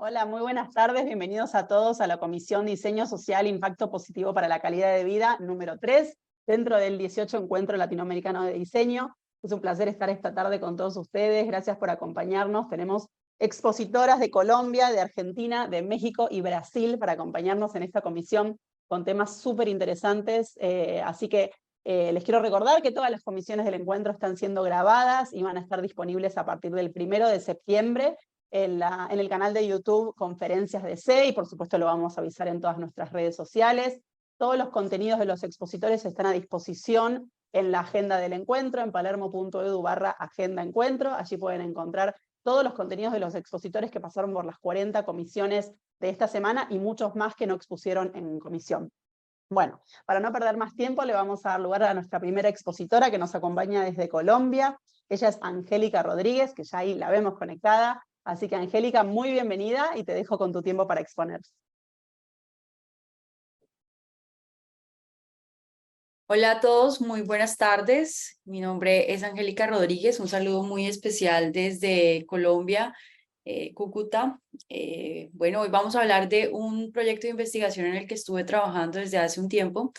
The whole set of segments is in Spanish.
Hola, muy buenas tardes. Bienvenidos a todos a la Comisión Diseño Social Impacto Positivo para la Calidad de Vida número 3, dentro del 18 Encuentro Latinoamericano de Diseño. Es un placer estar esta tarde con todos ustedes. Gracias por acompañarnos. Tenemos expositoras de Colombia, de Argentina, de México y Brasil para acompañarnos en esta comisión con temas súper interesantes. Así que les quiero recordar que todas las comisiones del encuentro están siendo grabadas y van a estar disponibles a partir del 1 de septiembre en el canal de YouTube Conferencias DC, y por supuesto lo vamos a avisar en todas nuestras redes sociales. Todos los contenidos de los expositores están a disposición en la agenda del encuentro, en palermo.edu/agenda encuentro. Allí pueden encontrar todos los contenidos de los expositores que pasaron por las 40 comisiones de esta semana y muchos más que no expusieron en comisión. Bueno, para no perder más tiempo, le vamos a dar lugar a nuestra primera expositora que nos acompaña desde Colombia. Ella es Angélica Rodríguez, que ya ahí la vemos conectada. Así que, Angélica, muy bienvenida y te dejo con tu tiempo para exponer. Hola a todos, muy buenas tardes. Mi nombre es Angélica Rodríguez. Un saludo muy especial desde Colombia, Cúcuta. Bueno, hoy vamos a hablar de un proyecto de investigación en el que estuve trabajando desde hace un tiempo.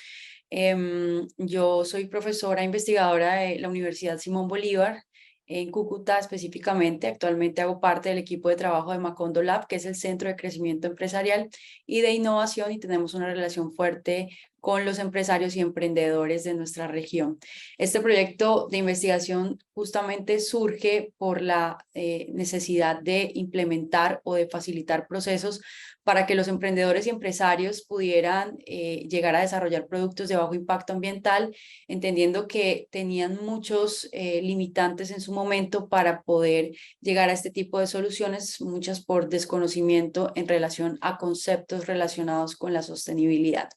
Yo soy profesora investigadora de la Universidad Simón Bolívar en Cúcuta específicamente. Actualmente hago parte del equipo de trabajo de Macondo Lab, que es el Centro de Crecimiento Empresarial y de Innovación, y tenemos una relación fuerte con los empresarios y emprendedores de nuestra región. Este proyecto de investigación justamente surge por la necesidad de implementar o de facilitar procesos para que los emprendedores y empresarios pudieran llegar a desarrollar productos de bajo impacto ambiental, entendiendo que tenían muchos limitantes en su momento para poder llegar a este tipo de soluciones, muchas por desconocimiento en relación a conceptos relacionados con la sostenibilidad.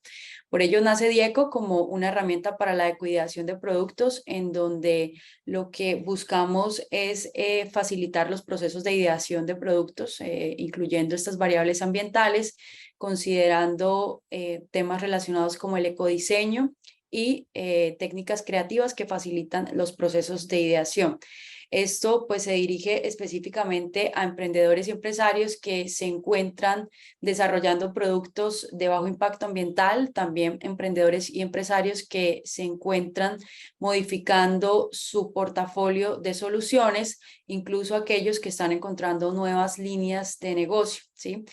Por ello nace DIECO como una herramienta para la ecoideación de productos, en donde lo que buscamos es facilitar los procesos de ideación de productos, incluyendo estas variables ambientales, considerando temas relacionados como el ecodiseño y técnicas creativas que facilitan los procesos de ideación. Esto pues se dirige específicamente a emprendedores y empresarios que se encuentran desarrollando productos de bajo impacto ambiental, también emprendedores y empresarios que se encuentran modificando su portafolio de soluciones, incluso aquellos que están encontrando nuevas líneas de negocio, ¿sí?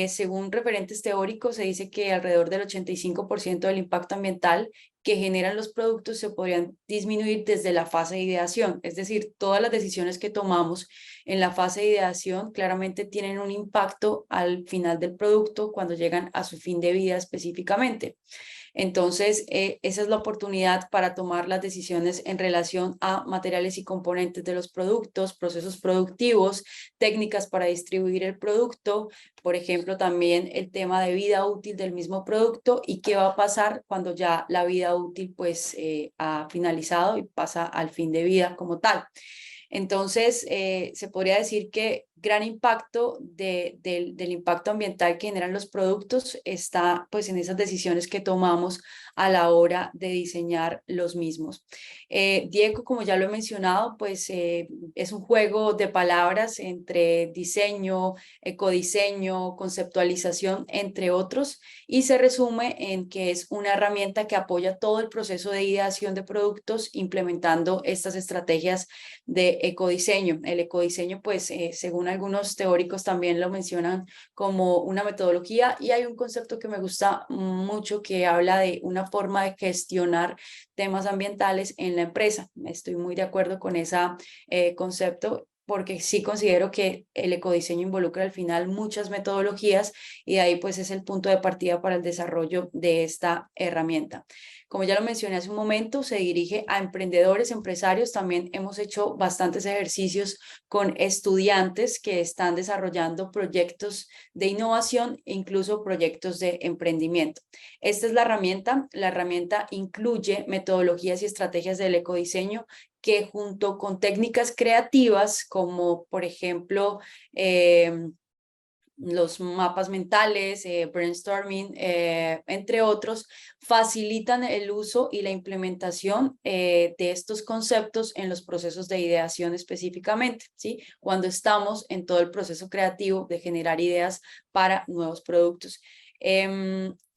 Según referentes teóricos, se dice que alrededor del 85% del impacto ambiental que generan los productos se podrían disminuir desde la fase de ideación. Es decir, todas las decisiones que tomamos en la fase de ideación claramente tienen un impacto al final del producto cuando llegan a su fin de vida específicamente. Entonces, esa es la oportunidad para tomar las decisiones en relación a materiales y componentes de los productos, procesos productivos, técnicas para distribuir el producto, por ejemplo, también el tema de vida útil del mismo producto y qué va a pasar cuando ya la vida útil pues ha finalizado y pasa al fin de vida como tal. Entonces, se podría decir que gran impacto del impacto ambiental que generan los productos está pues en esas decisiones que tomamos a la hora de diseñar los mismos. DIECO, como ya lo he mencionado, pues es un juego de palabras entre diseño, ecodiseño, conceptualización, entre otros, y se resume en que es una herramienta que apoya todo el proceso de ideación de productos implementando estas estrategias de ecodiseño. El ecodiseño, pues, según algunos teóricos también lo mencionan como una metodología, y hay un concepto que me gusta mucho que habla de una forma de gestionar temas ambientales en la empresa. Estoy muy de acuerdo con ese concepto, porque sí considero que el ecodiseño involucra al final muchas metodologías, y de ahí pues es el punto de partida para el desarrollo de esta herramienta. Como ya lo mencioné hace un momento, se dirige a emprendedores, empresarios. También hemos hecho bastantes ejercicios con estudiantes que están desarrollando proyectos de innovación e incluso proyectos de emprendimiento. Esta es la herramienta. La herramienta incluye metodologías y estrategias del ecodiseño que, junto con técnicas creativas como por ejemplo los mapas mentales, brainstorming, entre otros, facilitan el uso y la implementación de estos conceptos en los procesos de ideación específicamente, ¿sí? Cuando estamos en todo el proceso creativo de generar ideas para nuevos productos.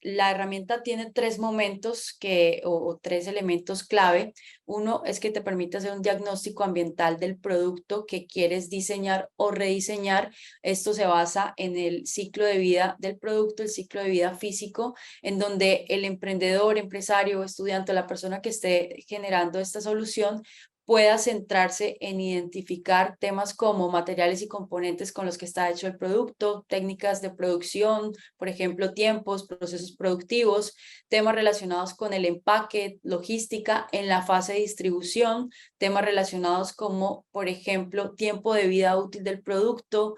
La herramienta tiene tres momentos o tres elementos clave. Uno es que te permite hacer un diagnóstico ambiental del producto que quieres diseñar o rediseñar. Esto se basa en el ciclo de vida del producto, el ciclo de vida físico, en donde el emprendedor, empresario o estudiante, la persona que esté generando esta solución, pueda centrarse en identificar temas como materiales y componentes con los que está hecho el producto, técnicas de producción, por ejemplo, tiempos, procesos productivos, temas relacionados con el empaque, logística en la fase de distribución, temas relacionados como, por ejemplo, tiempo de vida útil del producto,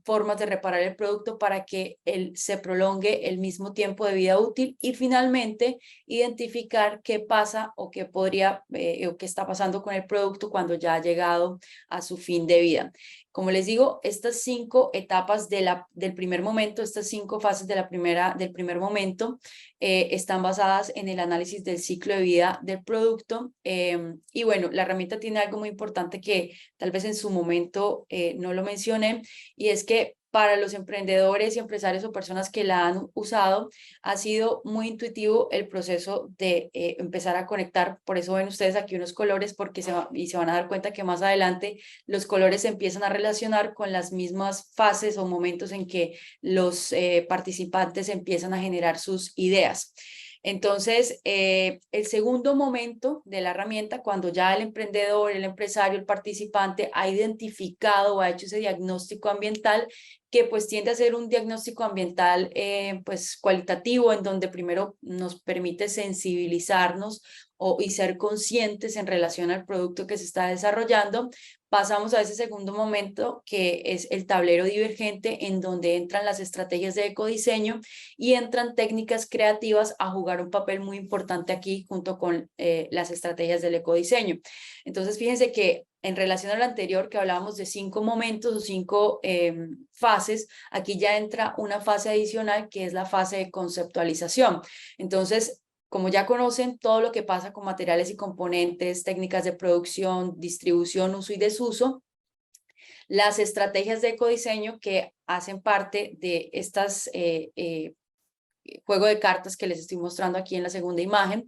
formas de reparar el producto para que se prolongue el mismo tiempo de vida útil y finalmente identificar qué pasa o qué podría o qué está pasando con el producto cuando ya ha llegado a su fin de vida. Como les digo, estas 5 etapas del primer momento, estas 5 fases del primer momento, están basadas en el análisis del ciclo de vida del producto. Y bueno, la herramienta tiene algo muy importante que tal vez en su momento no lo mencioné, y es que para los emprendedores y empresarios o personas que la han usado, ha sido muy intuitivo el proceso de empezar a conectar. Por eso ven ustedes aquí unos colores, porque se van a dar cuenta que más adelante los colores se empiezan a relacionar con las mismas fases o momentos en que los participantes empiezan a generar sus ideas. Entonces, el segundo momento de la herramienta, cuando ya el emprendedor, el empresario, el participante ha identificado o ha hecho ese diagnóstico ambiental, que pues tiende a ser un diagnóstico ambiental pues cualitativo, en donde primero nos permite sensibilizarnos y ser conscientes en relación al producto que se está desarrollando. Pasamos a ese segundo momento, que es el tablero divergente, en donde entran las estrategias de ecodiseño y entran técnicas creativas a jugar un papel muy importante aquí junto con las estrategias del ecodiseño. Entonces, fíjense que en relación a lo anterior, que hablábamos de 5 momentos o 5 fases, aquí ya entra una fase adicional, que es la fase de conceptualización. Entonces, como ya conocen todo lo que pasa con materiales y componentes, técnicas de producción, distribución, uso y desuso, las estrategias de ecodiseño que hacen parte de estas juego de cartas que les estoy mostrando aquí en la segunda imagen,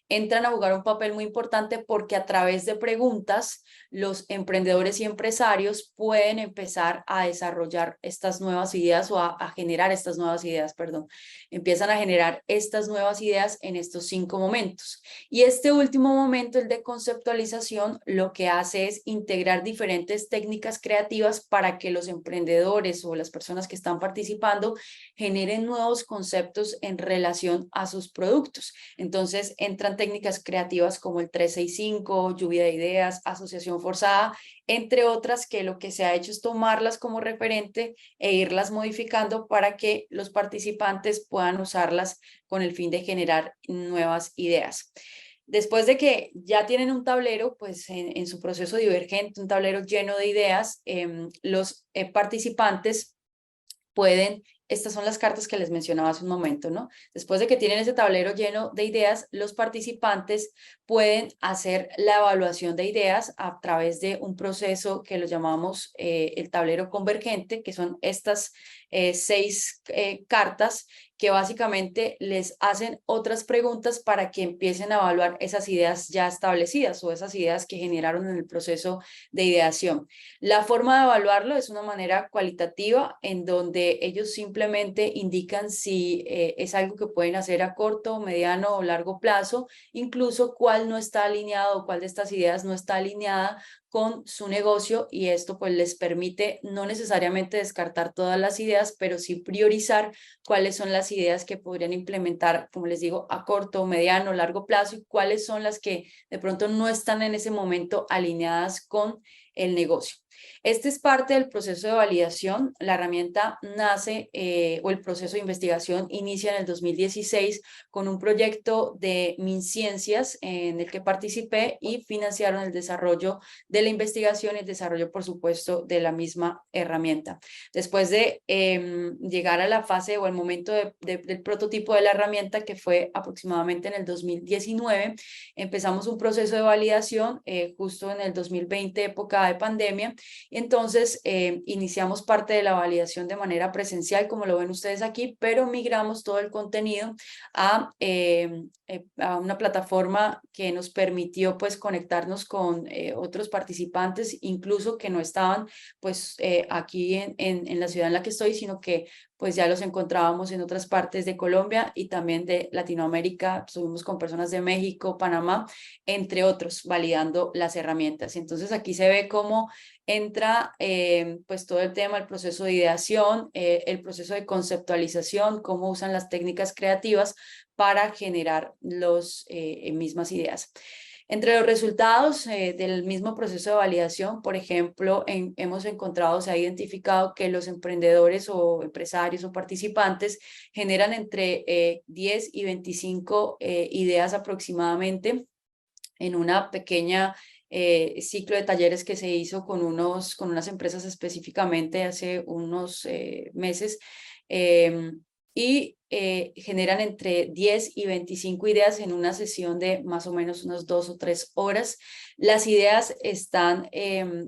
entran a jugar un papel muy importante, porque a través de preguntas los emprendedores y empresarios pueden empezar a desarrollar estas nuevas ideas o a generar estas nuevas ideas, perdón. Empiezan a generar estas nuevas ideas en estos 5 momentos. Y este último momento, el de conceptualización, lo que hace es integrar diferentes técnicas creativas para que los emprendedores o las personas que están participando generen nuevos conceptos en relación a sus productos. Entonces entran técnicas creativas como el 365, lluvia de ideas, asociación forzada, entre otras, que lo que se ha hecho es tomarlas como referente e irlas modificando para que los participantes puedan usarlas con el fin de generar nuevas ideas. Después de que ya tienen un tablero, pues en su proceso divergente, un tablero lleno de ideas, los participantes pueden, estas son las cartas que les mencionaba hace un momento, ¿no? Después de que tienen ese tablero lleno de ideas, los participantes pueden hacer la evaluación de ideas a través de un proceso que lo llamamos el tablero convergente, que son estas 6 cartas que básicamente les hacen otras preguntas para que empiecen a evaluar esas ideas ya establecidas o esas ideas que generaron en el proceso de ideación. La forma de evaluarlo es una manera cualitativa, en donde ellos simplemente indican si es algo que pueden hacer a corto, mediano o largo plazo, incluso cuál no está alineado o cuál de estas ideas no está alineada con su negocio, y esto pues les permite no necesariamente descartar todas las ideas, pero sí priorizar cuáles son las ideas que podrían implementar, como les digo, a corto, mediano, largo plazo, y cuáles son las que de pronto no están en ese momento alineadas con el negocio. Este es parte del proceso de validación. La herramienta nace o el proceso de investigación inicia en el 2016 con un proyecto de MinCiencias en el que participé y financiaron el desarrollo de la investigación y el desarrollo, por supuesto, de la misma herramienta. Después de llegar a la fase o el momento del prototipo de la herramienta, que fue aproximadamente en el 2019, empezamos un proceso de validación justo en el 2020, época de pandemia. Entonces, iniciamos parte de la validación de manera presencial, como lo ven ustedes aquí, pero migramos todo el contenido a una plataforma que nos permitió pues conectarnos con otros participantes, incluso que no estaban pues aquí en la ciudad en la que estoy, sino que pues ya los encontrábamos en otras partes de Colombia y también de Latinoamérica. Estuvimos con personas de México, Panamá, entre otros, validando las herramientas. Entonces aquí se ve cómo entra pues todo el tema, el proceso de ideación, el proceso de conceptualización, cómo usan las técnicas creativas para generar las mismas ideas. Entre los resultados del mismo proceso de validación, por ejemplo, hemos encontrado, se ha identificado que los emprendedores o empresarios o participantes generan entre 10 y 25 ideas aproximadamente en una pequeña ciclo de talleres que se hizo con unas empresas específicamente hace unos meses. Y generan entre 10 y 25 ideas en una sesión de más o menos unas 2 o 3 horas. Las ideas están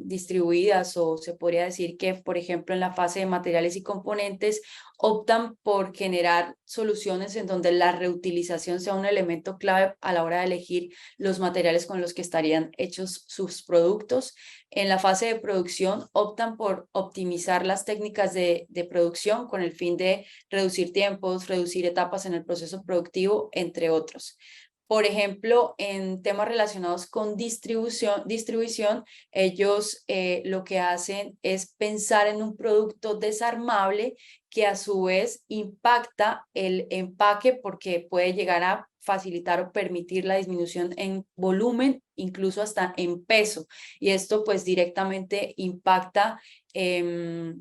distribuidas, o se podría decir que, por ejemplo, en la fase de materiales y componentes, optan por generar soluciones en donde la reutilización sea un elemento clave a la hora de elegir los materiales con los que estarían hechos sus productos. En la fase de producción optan por optimizar las técnicas de producción con el fin de reducir tiempos, reducir etapas en el proceso productivo, entre otros. Por ejemplo, en temas relacionados con distribución, ellos lo que hacen es pensar en un producto desarmable que a su vez impacta el empaque porque puede llegar a facilitar o permitir la disminución en volumen, incluso hasta en peso. Y esto pues directamente impacta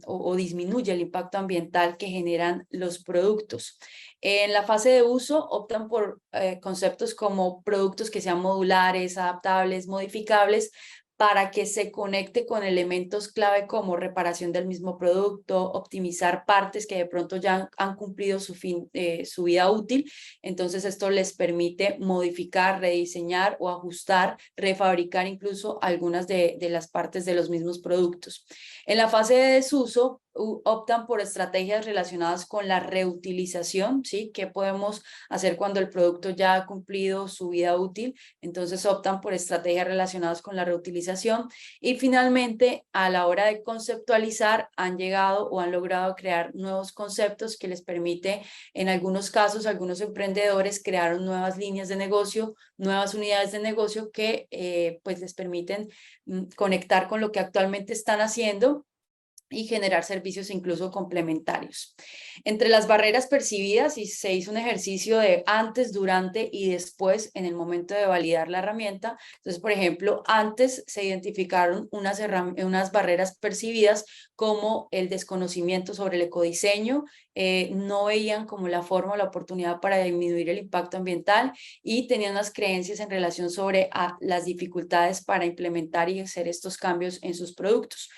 o disminuye el impacto ambiental que generan los productos. En la fase de uso optan por conceptos como productos que sean modulares, adaptables, modificables, para que se conecte con elementos clave como reparación del mismo producto, optimizar partes que de pronto ya han cumplido su vida útil. Entonces esto les permite modificar, rediseñar o ajustar, refabricar incluso algunas de las partes de los mismos productos. En la fase de desuso optan por estrategias relacionadas con la reutilización, ¿sí? ¿Qué podemos hacer cuando el producto ya ha cumplido su vida útil? Entonces optan por estrategias relacionadas con la reutilización. Y finalmente, a la hora de conceptualizar, han llegado o han logrado crear nuevos conceptos que les permite, en algunos casos, algunos emprendedores crearon nuevas líneas de negocio, nuevas unidades de negocio que pues les permiten conectar con lo que actualmente están haciendo y generar servicios incluso complementarios. Entre las barreras percibidas, y se hizo un ejercicio de antes, durante y después en el momento de validar la herramienta. Entonces, por ejemplo, antes se identificaron unas barreras percibidas como el desconocimiento sobre el ecodiseño, no veían como la forma o la oportunidad para disminuir el impacto ambiental y tenían unas creencias en relación sobre las dificultades para implementar y hacer estos cambios en sus productos.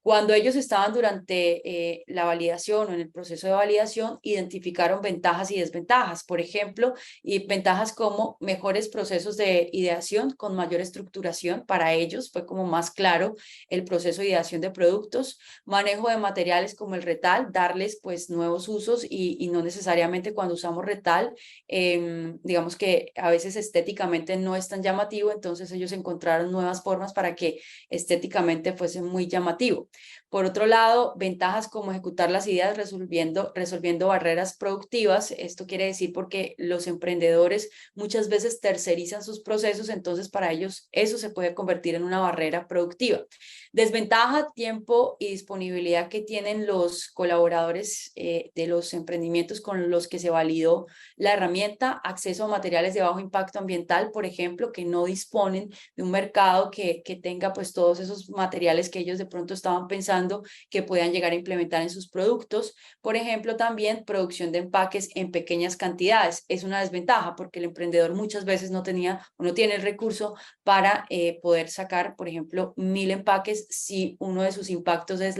Cuando ellos estaban durante la validación o en el proceso de validación, identificaron ventajas y desventajas. Por ejemplo, y ventajas como mejores procesos de ideación con mayor estructuración para ellos, fue como más claro el proceso de ideación de productos, manejo de materiales como el retal, darles pues nuevos usos y no necesariamente cuando usamos retal, digamos que a veces estéticamente no es tan llamativo, entonces ellos encontraron nuevas formas para que estéticamente fuese muy llamativo. Por otro lado, ventajas como ejecutar las ideas resolviendo barreras productivas. Esto quiere decir porque los emprendedores muchas veces tercerizan sus procesos, entonces para ellos eso se puede convertir en una barrera productiva. Desventaja, tiempo y disponibilidad que tienen los colaboradores de los emprendimientos con los que se validó la herramienta, acceso a materiales de bajo impacto ambiental, por ejemplo, que no disponen de un mercado que tenga pues todos esos materiales que ellos de pronto estaban pensando que puedan llegar a implementar en sus productos. Por ejemplo, también producción de empaques en pequeñas cantidades. Es una desventaja porque el emprendedor muchas veces no tenía o no tiene el recurso para poder sacar, por ejemplo, 1000 empaques si uno de sus impactos es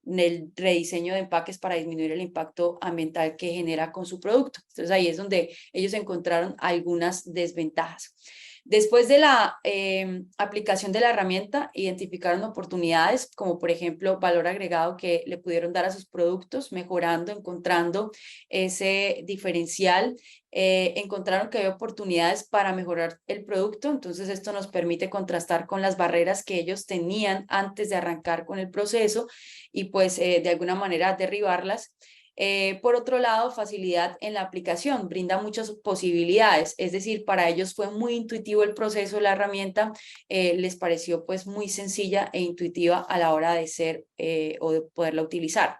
el rediseño de empaques para disminuir el impacto ambiental que genera con su producto. Entonces ahí es donde ellos encontraron algunas desventajas. Después de la aplicación de la herramienta, identificaron oportunidades como por ejemplo valor agregado que le pudieron dar a sus productos, mejorando, encontrando ese diferencial. Encontraron que hay oportunidades para mejorar el producto, entonces esto nos permite contrastar con las barreras que ellos tenían antes de arrancar con el proceso y pues de alguna manera derribarlas. Por otro lado, facilidad en la aplicación, brinda muchas posibilidades, es decir, para ellos fue muy intuitivo el proceso, la herramienta les pareció pues muy sencilla e intuitiva a la hora de ser o de poderla utilizar.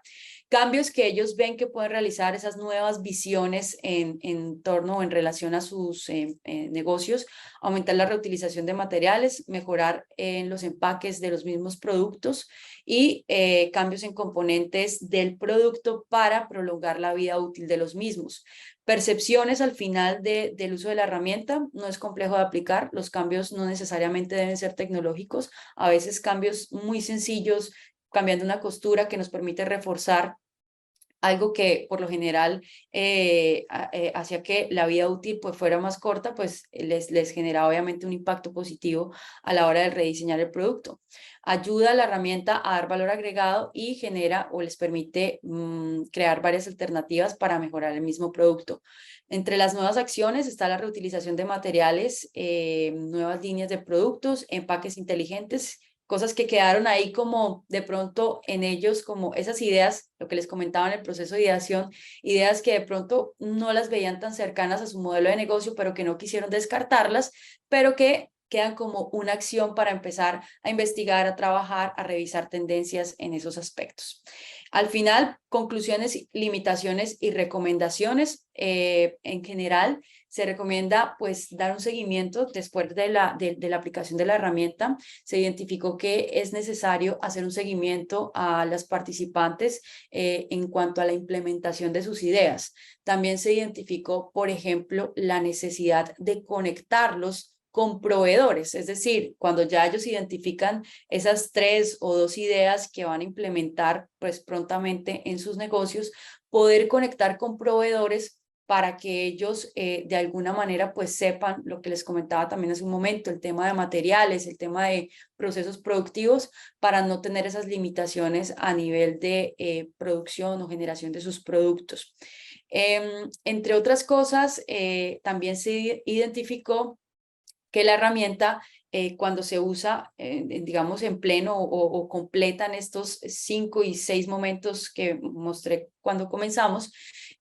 Cambios que ellos ven que pueden realizar esas nuevas visiones en torno o en relación a sus negocios, aumentar la reutilización de materiales, mejorar en los empaques de los mismos productos y cambios en componentes del producto para prolongar la vida útil de los mismos. Percepciones al final del uso de la herramienta, no es complejo de aplicar, los cambios no necesariamente deben ser tecnológicos, a veces cambios muy sencillos, cambiando una costura que nos permite reforzar algo que por lo general hacía que la vida útil pues fuera más corta, pues les genera obviamente un impacto positivo a la hora de rediseñar el producto. Ayuda a la herramienta a dar valor agregado y genera o les permite crear varias alternativas para mejorar el mismo producto. Entre las nuevas acciones está la reutilización de materiales, nuevas líneas de productos, empaques inteligentes, cosas que quedaron ahí como de pronto en ellos, como esas ideas, lo que les comentaba en el proceso de ideación, ideas que de pronto no las veían tan cercanas a su modelo de negocio, pero que no quisieron descartarlas, pero que quedan como una acción para empezar a investigar, a trabajar, a revisar tendencias en esos aspectos. Al final, conclusiones, limitaciones y recomendaciones. En general, se recomienda pues dar un seguimiento después de la aplicación de la herramienta. Se identificó que es necesario hacer un seguimiento a las participantes en cuanto a la implementación de sus ideas. También se identificó, por ejemplo, la necesidad de conectarlos con proveedores, es decir, cuando ya ellos identifican esas 3 o 2 ideas que van a implementar pues prontamente en sus negocios, poder conectar con proveedores para que ellos de alguna manera pues sepan lo que les comentaba también hace un momento, el tema de materiales, el tema de procesos productivos, para no tener esas limitaciones a nivel de producción o generación de sus productos. Entre otras cosas, también se identificó que la herramienta cuando se usa, digamos, en pleno o completan estos 5 y 6 momentos que mostré cuando comenzamos,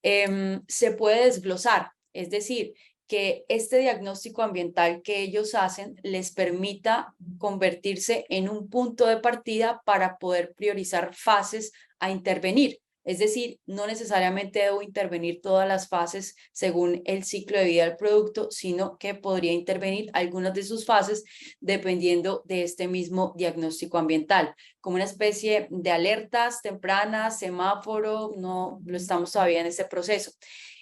se puede desglosar, es decir, que este diagnóstico ambiental que ellos hacen les permita convertirse en un punto de partida para poder priorizar fases a intervenir. Es decir, no necesariamente debo intervenir todas las fases según el ciclo de vida del producto, sino que podría intervenir algunas de sus fases dependiendo de este mismo diagnóstico ambiental, como una especie de alertas tempranas, semáforo, no lo estamos todavía en ese proceso.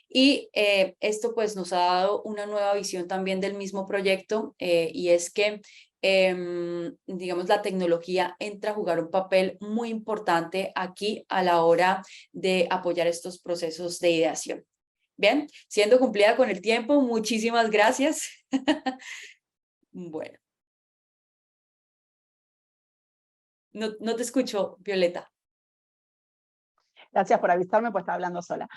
Y esto pues nos ha dado una nueva visión también del mismo proyecto y es que digamos, la tecnología entra a jugar un papel muy importante aquí a la hora de apoyar estos procesos de ideación. Bien, siendo cumplida con el tiempo, muchísimas gracias. Bueno, no te escucho, Violeta. Gracias por avisarme, pues estaba hablando sola.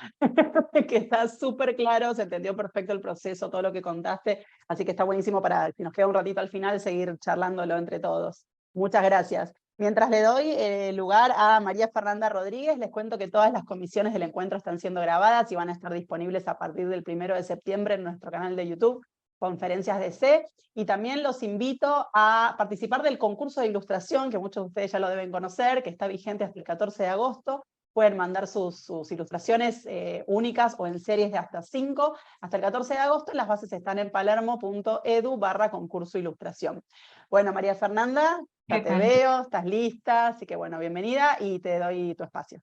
Que está súper claro, se entendió perfecto el proceso, todo lo que contaste, así que está buenísimo para, si nos queda un ratito al final, seguir charlándolo entre todos. Muchas gracias. Mientras le doy lugar a María Fernanda Rodríguez, les cuento que todas las comisiones del encuentro están siendo grabadas y van a estar disponibles a partir del 1 de septiembre en nuestro canal de YouTube, Conferencias DC, y también los invito a participar del concurso de ilustración, que muchos de ustedes ya lo deben conocer, que está vigente hasta el 14 de agosto. Pueden mandar sus ilustraciones únicas o en series de hasta 5 hasta el 14 de agosto. Las bases están en palermo.edu/concurso ilustración. Bueno, María Fernanda, ya ¿Qué te tal? veo, estás lista, así que bueno, bienvenida y te doy tu espacio.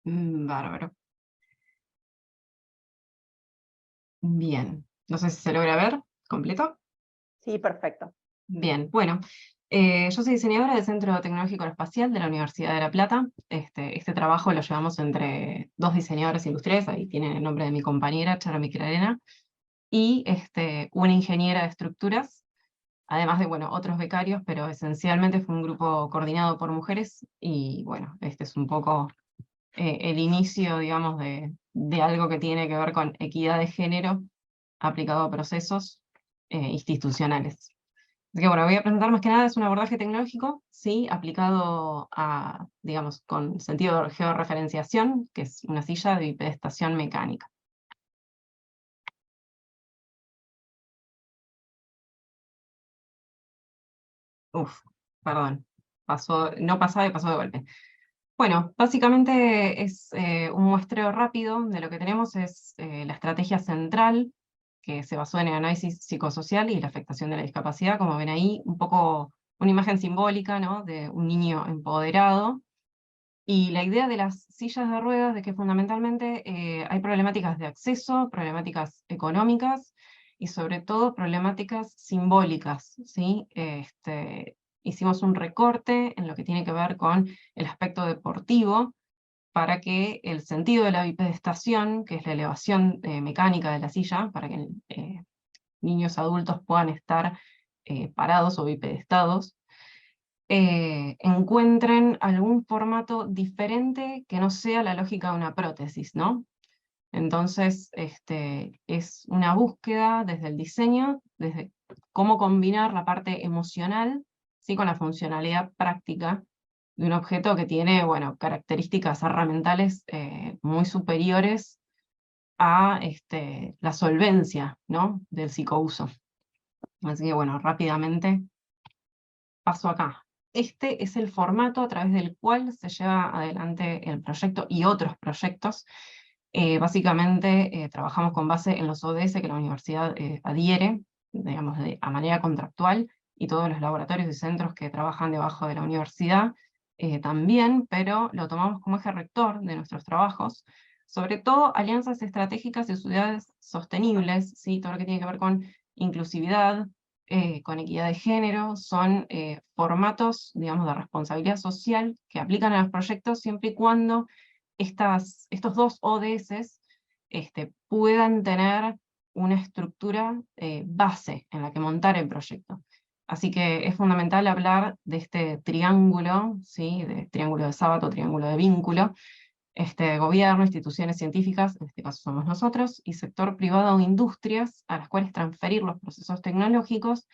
Bárbaro. Bien. No sé si se logra ver completo. Sí, perfecto. Bien, bueno. Yo soy diseñadora del Centro Tecnológico Aeroespacial de la Universidad de La Plata. Este trabajo lo llevamos entre dos diseñadores industriales, ahí tienen el nombre de mi compañera, Chara Michelena, y una ingeniera de estructuras, además de, bueno, otros becarios, pero esencialmente fue un grupo coordinado por mujeres, y bueno, este es un poco el inicio, digamos, de algo que tiene que ver con equidad de género aplicado a procesos institucionales. Así que bueno, voy a presentar más que nada, es un abordaje tecnológico, sí, aplicado a, digamos, con sentido de georreferenciación, que es una silla de bipedestación mecánica. Uf, perdón, no pasaba y pasó de golpe. Bueno, básicamente es un muestreo rápido de lo que tenemos, es la estrategia central, que se basó en el análisis psicosocial y la afectación de la discapacidad, como ven ahí, un poco una imagen simbólica, ¿no?, de un niño empoderado. Y la idea de las sillas de ruedas de que fundamentalmente hay problemáticas de acceso, problemáticas económicas y sobre todo problemáticas simbólicas, ¿sí? Hicimos un recorte en lo que tiene que ver con el aspecto deportivo para que el sentido de la bipedestación, que es la elevación mecánica de la silla, para que niños adultos puedan estar parados o bipedestados, encuentren algún formato diferente que no sea la lógica de una prótesis, ¿no? Entonces, es una búsqueda desde el diseño, desde cómo combinar la parte emocional, ¿sí?, con la funcionalidad práctica de un objeto que tiene, bueno, características herramientales muy superiores a la solvencia, ¿no?, del psicouso. Así que bueno, rápidamente paso acá. Este es el formato a través del cual se lleva adelante el proyecto y otros proyectos. Básicamente trabajamos con base en los ODS que la universidad adhiere, digamos, a manera contractual, y todos los laboratorios y centros que trabajan debajo de la universidad también, pero lo tomamos como eje rector de nuestros trabajos, sobre todo alianzas estratégicas y ciudades sostenibles, ¿sí?, todo lo que tiene que ver con inclusividad, con equidad de género, son formatos, digamos, de responsabilidad social que aplican a los proyectos siempre y cuando estos dos ODS puedan tener una estructura base en la que montar el proyecto. Así que es fundamental hablar de este triángulo, ¿sí?, de triángulo de sábado, triángulo de vínculo, gobierno, instituciones científicas, en este caso somos nosotros, y sector privado o industrias, a las cuales transferir los procesos tecnológicos,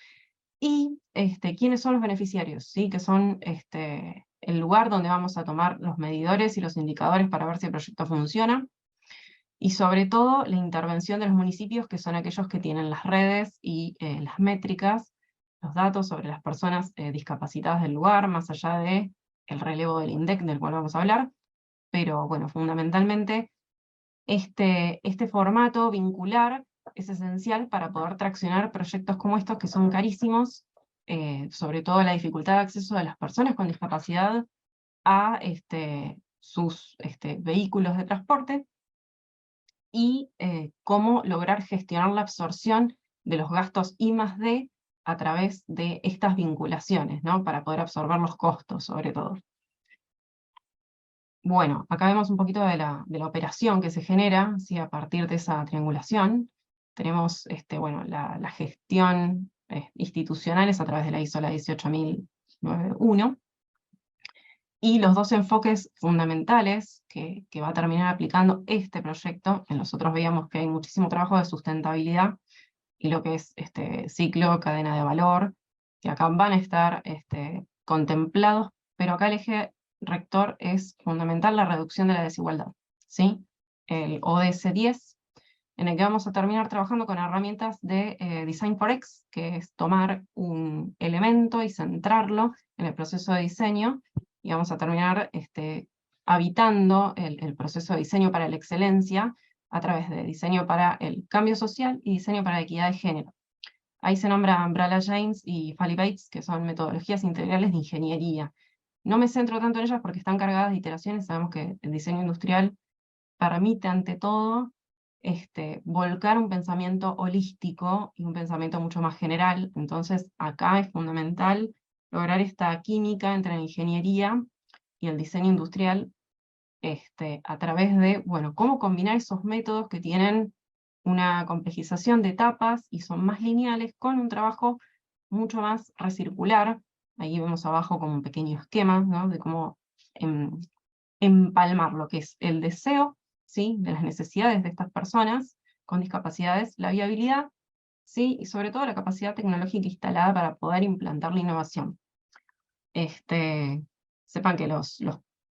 y quiénes son los beneficiarios, ¿sí?, que son el lugar donde vamos a tomar los medidores y los indicadores para ver si el proyecto funciona, y sobre todo la intervención de los municipios, que son aquellos que tienen las redes y las métricas, los datos sobre las personas discapacitadas del lugar, más allá de el relevo del INDEC, del cual vamos a hablar. Pero bueno, fundamentalmente este formato vincular es esencial para poder traccionar proyectos como estos, que son carísimos, sobre todo la dificultad de acceso de las personas con discapacidad a sus vehículos de transporte, y cómo lograr gestionar la absorción de los gastos I+D a través de estas vinculaciones, ¿no?, para poder absorber los costos, sobre todo. Bueno, acá vemos un poquito de la operación que se genera, ¿sí?, a partir de esa triangulación. Tenemos bueno, la gestión institucional es a través de la ISO 18001, y los dos enfoques fundamentales que va a terminar aplicando este proyecto. En los otros veíamos que hay muchísimo trabajo de sustentabilidad, y lo que es ciclo, cadena de valor, que acá van a estar contemplados, pero acá el eje rector es fundamental la reducción de la desigualdad, ¿sí? El ODS 10, en el que vamos a terminar trabajando con herramientas de Design for X, que es tomar un elemento y centrarlo en el proceso de diseño, y vamos a terminar habitando el proceso de diseño para la excelencia a través de diseño para el cambio social y diseño para la equidad de género. Ahí se nombran Brala James y Fally Bates, que son metodologías integrales de ingeniería. No me centro tanto en ellas porque están cargadas de iteraciones. Sabemos que el diseño industrial permite ante todo volcar un pensamiento holístico y un pensamiento mucho más general. Entonces acá es fundamental lograr esta química entre la ingeniería y el diseño industrial a través de, bueno, cómo combinar esos métodos que tienen una complejización de etapas y son más lineales con un trabajo mucho más recircular. Ahí vemos abajo como un pequeño esquema, ¿no? De cómo empalmar lo que es el deseo, ¿sí? De las necesidades de estas personas con discapacidades, la viabilidad, ¿sí? Y sobre todo la capacidad tecnológica instalada para poder implantar la innovación. Sepan que los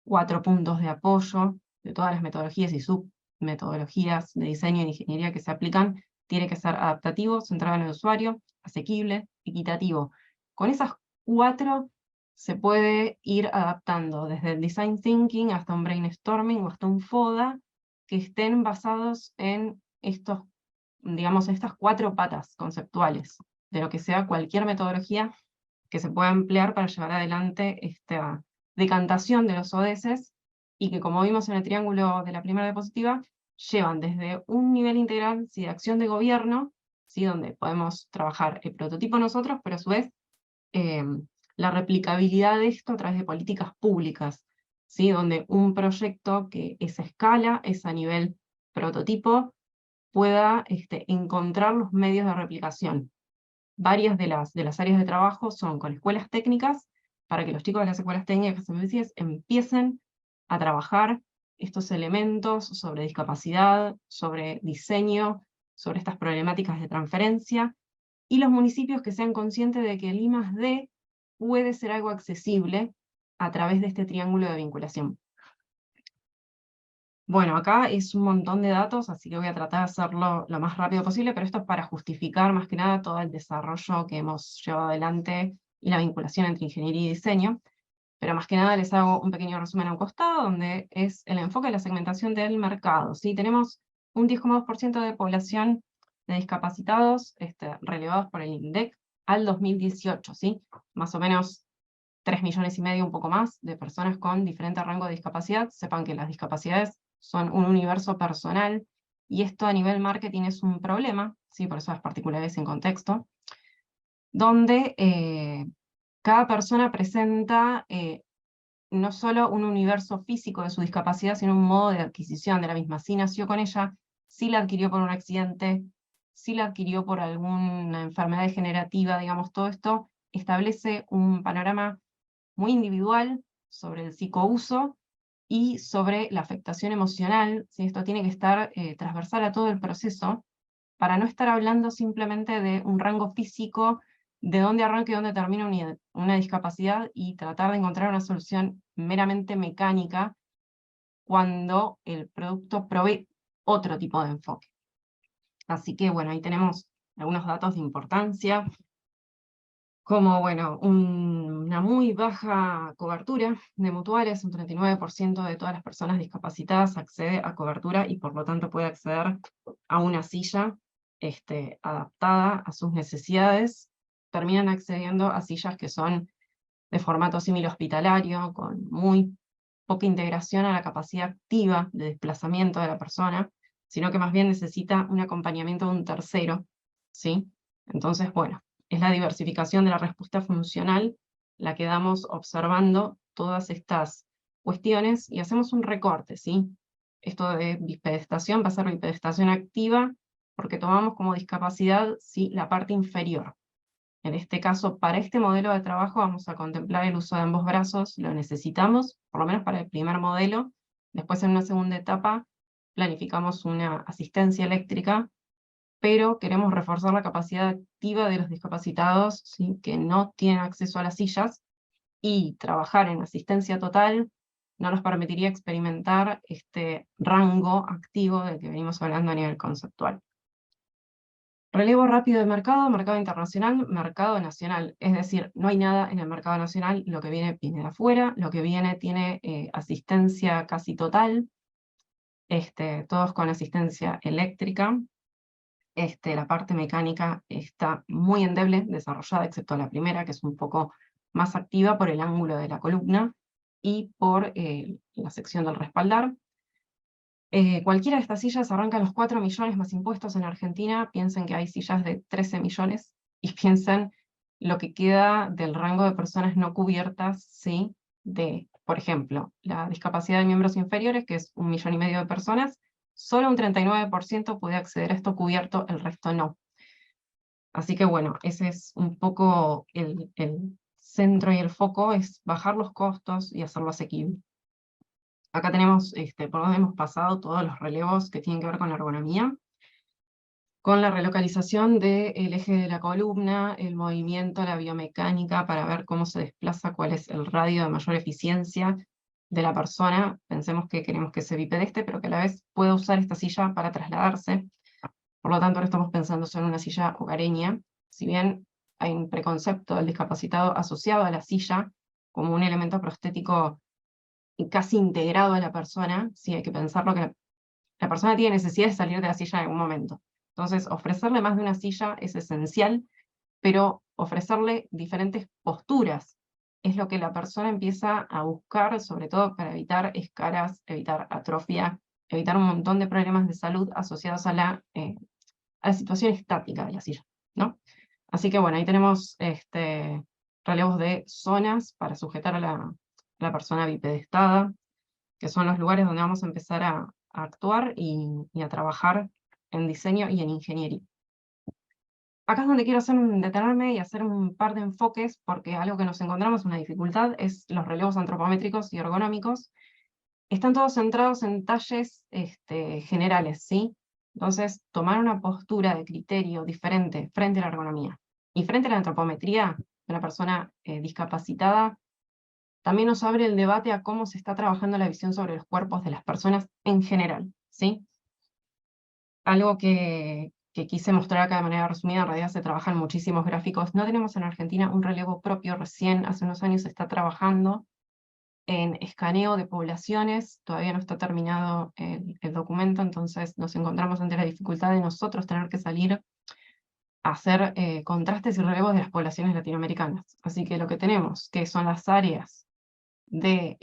4 puntos de apoyo de todas las metodologías y submetodologías de diseño e ingeniería que se aplican tiene que ser adaptativo, centrado en el usuario, asequible, equitativo. Con esas 4 se puede ir adaptando desde el design thinking hasta un brainstorming o hasta un FODA que estén basados en estos, digamos, estas 4 patas conceptuales de lo que sea cualquier metodología que se pueda emplear para llevar adelante esta decantación de los ODS, y que, como vimos en el triángulo de la primera diapositiva, llevan desde un nivel integral de acción de gobierno, ¿sí? Donde podemos trabajar el prototipo nosotros, pero a su vez la replicabilidad de esto a través de políticas públicas, ¿sí? Donde un proyecto que es a escala, es a nivel prototipo, pueda encontrar los medios de replicación. Varias de las áreas de trabajo son con escuelas técnicas, para que los chicos de las escuelas técnicas empiecen a trabajar estos elementos sobre discapacidad, sobre diseño, sobre estas problemáticas de transferencia, y los municipios que sean conscientes de que el I+D puede ser algo accesible a través de este triángulo de vinculación. Bueno, acá es un montón de datos, así que voy a tratar de hacerlo lo más rápido posible, pero esto es para justificar más que nada todo el desarrollo que hemos llevado adelante y la vinculación entre ingeniería y diseño. Pero más que nada les hago un pequeño resumen a un costado, donde es el enfoque de la segmentación del mercado, ¿sí? Tenemos un 10,2% de población de discapacitados relevados por el INDEC al 2018, ¿sí? Más o menos 3,5 millones, un poco más, de personas con diferente rango de discapacidad. Sepan que las discapacidades son un universo personal, y esto a nivel marketing es un problema, ¿sí? Por eso las particularidades en contexto, donde cada persona presenta no solo un universo físico de su discapacidad, sino un modo de adquisición de la misma. Si nació con ella, si la adquirió por un accidente, si la adquirió por alguna enfermedad degenerativa, digamos, todo esto establece un panorama muy individual sobre el psicouso y sobre la afectación emocional, ¿sí? Esto tiene que estar transversal a todo el proceso, para no estar hablando simplemente de un rango físico, de dónde arranca y dónde termina una discapacidad, y tratar de encontrar una solución meramente mecánica, cuando el producto provee otro tipo de enfoque. Así que bueno, ahí tenemos algunos datos de importancia, como bueno, una muy baja cobertura de mutuales. Un 39% de todas las personas discapacitadas accede a cobertura y por lo tanto puede acceder a una silla adaptada a sus necesidades. Terminan accediendo a sillas que son de formato símil hospitalario, con muy poca integración a la capacidad activa de desplazamiento de la persona, sino que más bien necesita un acompañamiento de un tercero, ¿sí? Entonces, bueno, es la diversificación de la respuesta funcional la que damos observando todas estas cuestiones, y hacemos un recorte, ¿sí? Esto de bipedestación va a ser bipedestación activa, porque tomamos como discapacidad, ¿sí?, la parte inferior. En este caso, para este modelo de trabajo vamos a contemplar el uso de ambos brazos, lo necesitamos, por lo menos para el primer modelo. Después, en una segunda etapa, planificamos una asistencia eléctrica, pero queremos reforzar la capacidad activa de los discapacitados, ¿sí?, que no tienen acceso a las sillas, y trabajar en asistencia total no nos permitiría experimentar este rango activo del que venimos hablando a nivel conceptual. Relevo rápido de mercado, mercado internacional, mercado nacional. Es decir, no hay nada en el mercado nacional, lo que viene de afuera, lo que viene tiene asistencia casi total, todos con asistencia eléctrica. La parte mecánica está muy endeble desarrollada, excepto la primera, que es un poco más activa por el ángulo de la columna y por la sección del respaldar. Cualquiera de estas sillas arranca los 4 millones más impuestos en Argentina. Piensen que hay sillas de 13 millones y piensen lo que queda del rango de personas no cubiertas, ¿sí? De, por ejemplo, la discapacidad de miembros inferiores, que es 1,5 millones de personas, solo un 39% puede acceder a esto cubierto, el resto no. Así que bueno, ese es un poco el centro y el foco, es bajar los costos y hacerlo asequible. Acá tenemos por donde hemos pasado todos los relevos que tienen que ver con la ergonomía, con la relocalización del eje de la columna, el movimiento, la biomecánica, para ver cómo se desplaza, cuál es el radio de mayor eficiencia de la persona. Pensemos que queremos que se bipedeste, pero que a la vez pueda usar esta silla para trasladarse. Por lo tanto, ahora estamos pensando solo en una silla hogareña. Si bien hay un preconcepto del discapacitado asociado a la silla como un elemento prostético casi integrado a la persona, sí hay que pensarlo que la persona tiene necesidad de salir de la silla en algún momento. Entonces, ofrecerle más de una silla es esencial, pero ofrecerle diferentes posturas es lo que la persona empieza a buscar, sobre todo para evitar escaras, evitar atrofia, evitar un montón de problemas de salud asociados a la situación estática de la silla, ¿no? Así que bueno, ahí tenemos relevos de zonas para sujetar a la persona bipedestada, que son los lugares donde vamos a empezar a actuar y a trabajar en diseño y en ingeniería. Acá es donde quiero detenerme y hacer un par de enfoques, porque algo que nos encontramos una dificultad es los relevos antropométricos y ergonómicos. Están todos centrados en talles generales, ¿sí? Entonces, tomar una postura de criterio diferente frente a la ergonomía y frente a la antropometría de una persona discapacitada también nos abre el debate a cómo se está trabajando la visión sobre los cuerpos de las personas en general, ¿sí? Algo que quise mostrar acá de manera resumida, en realidad se trabajan muchísimos gráficos. No tenemos en Argentina un relevo propio, recién hace unos años se está trabajando en escaneo de poblaciones, todavía no está terminado el documento, entonces nos encontramos ante la dificultad de nosotros tener que salir a hacer contrastes y relevos de las poblaciones latinoamericanas. Así que lo que tenemos, que son las áreas de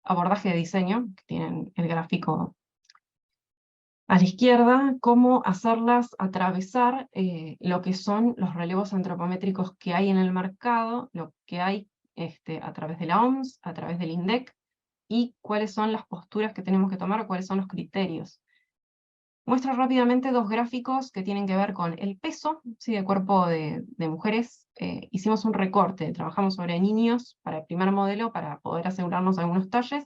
abordaje de diseño, que tienen el gráfico a la izquierda, cómo hacerlas atravesar lo que son los relevos antropométricos que hay en el mercado, lo que hay a través de la OMS, a través del INDEC, y cuáles son las posturas que tenemos que tomar, cuáles son los criterios. Muestro rápidamente dos gráficos que tienen que ver con el peso, ¿sí? De cuerpo de mujeres. Hicimos un recorte, trabajamos sobre niños para el primer modelo para poder asegurarnos algunos talles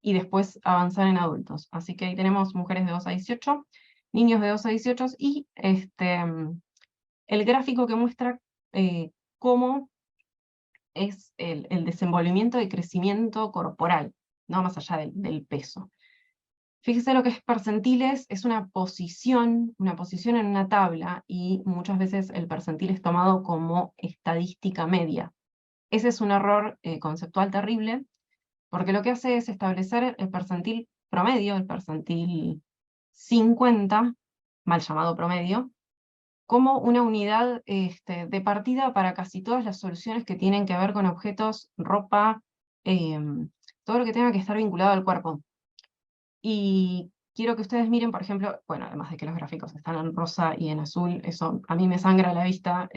y después avanzar en adultos. Así que ahí tenemos mujeres de 2 a 18, niños de 2 a 18 y el gráfico que muestra cómo es el desenvolvimiento y crecimiento corporal, no más allá del peso. Fíjese lo que es percentiles, es una posición en una tabla, y muchas veces el percentil es tomado como estadística media. Ese es un error conceptual terrible, porque lo que hace es establecer el percentil promedio, el percentil 50, mal llamado promedio, como una unidad de partida para casi todas las soluciones que tienen que ver con objetos, ropa, todo lo que tenga que estar vinculado al cuerpo. Y quiero que ustedes miren, por ejemplo, bueno, además de que los gráficos están en rosa y en azul, eso a mí me sangra la vista,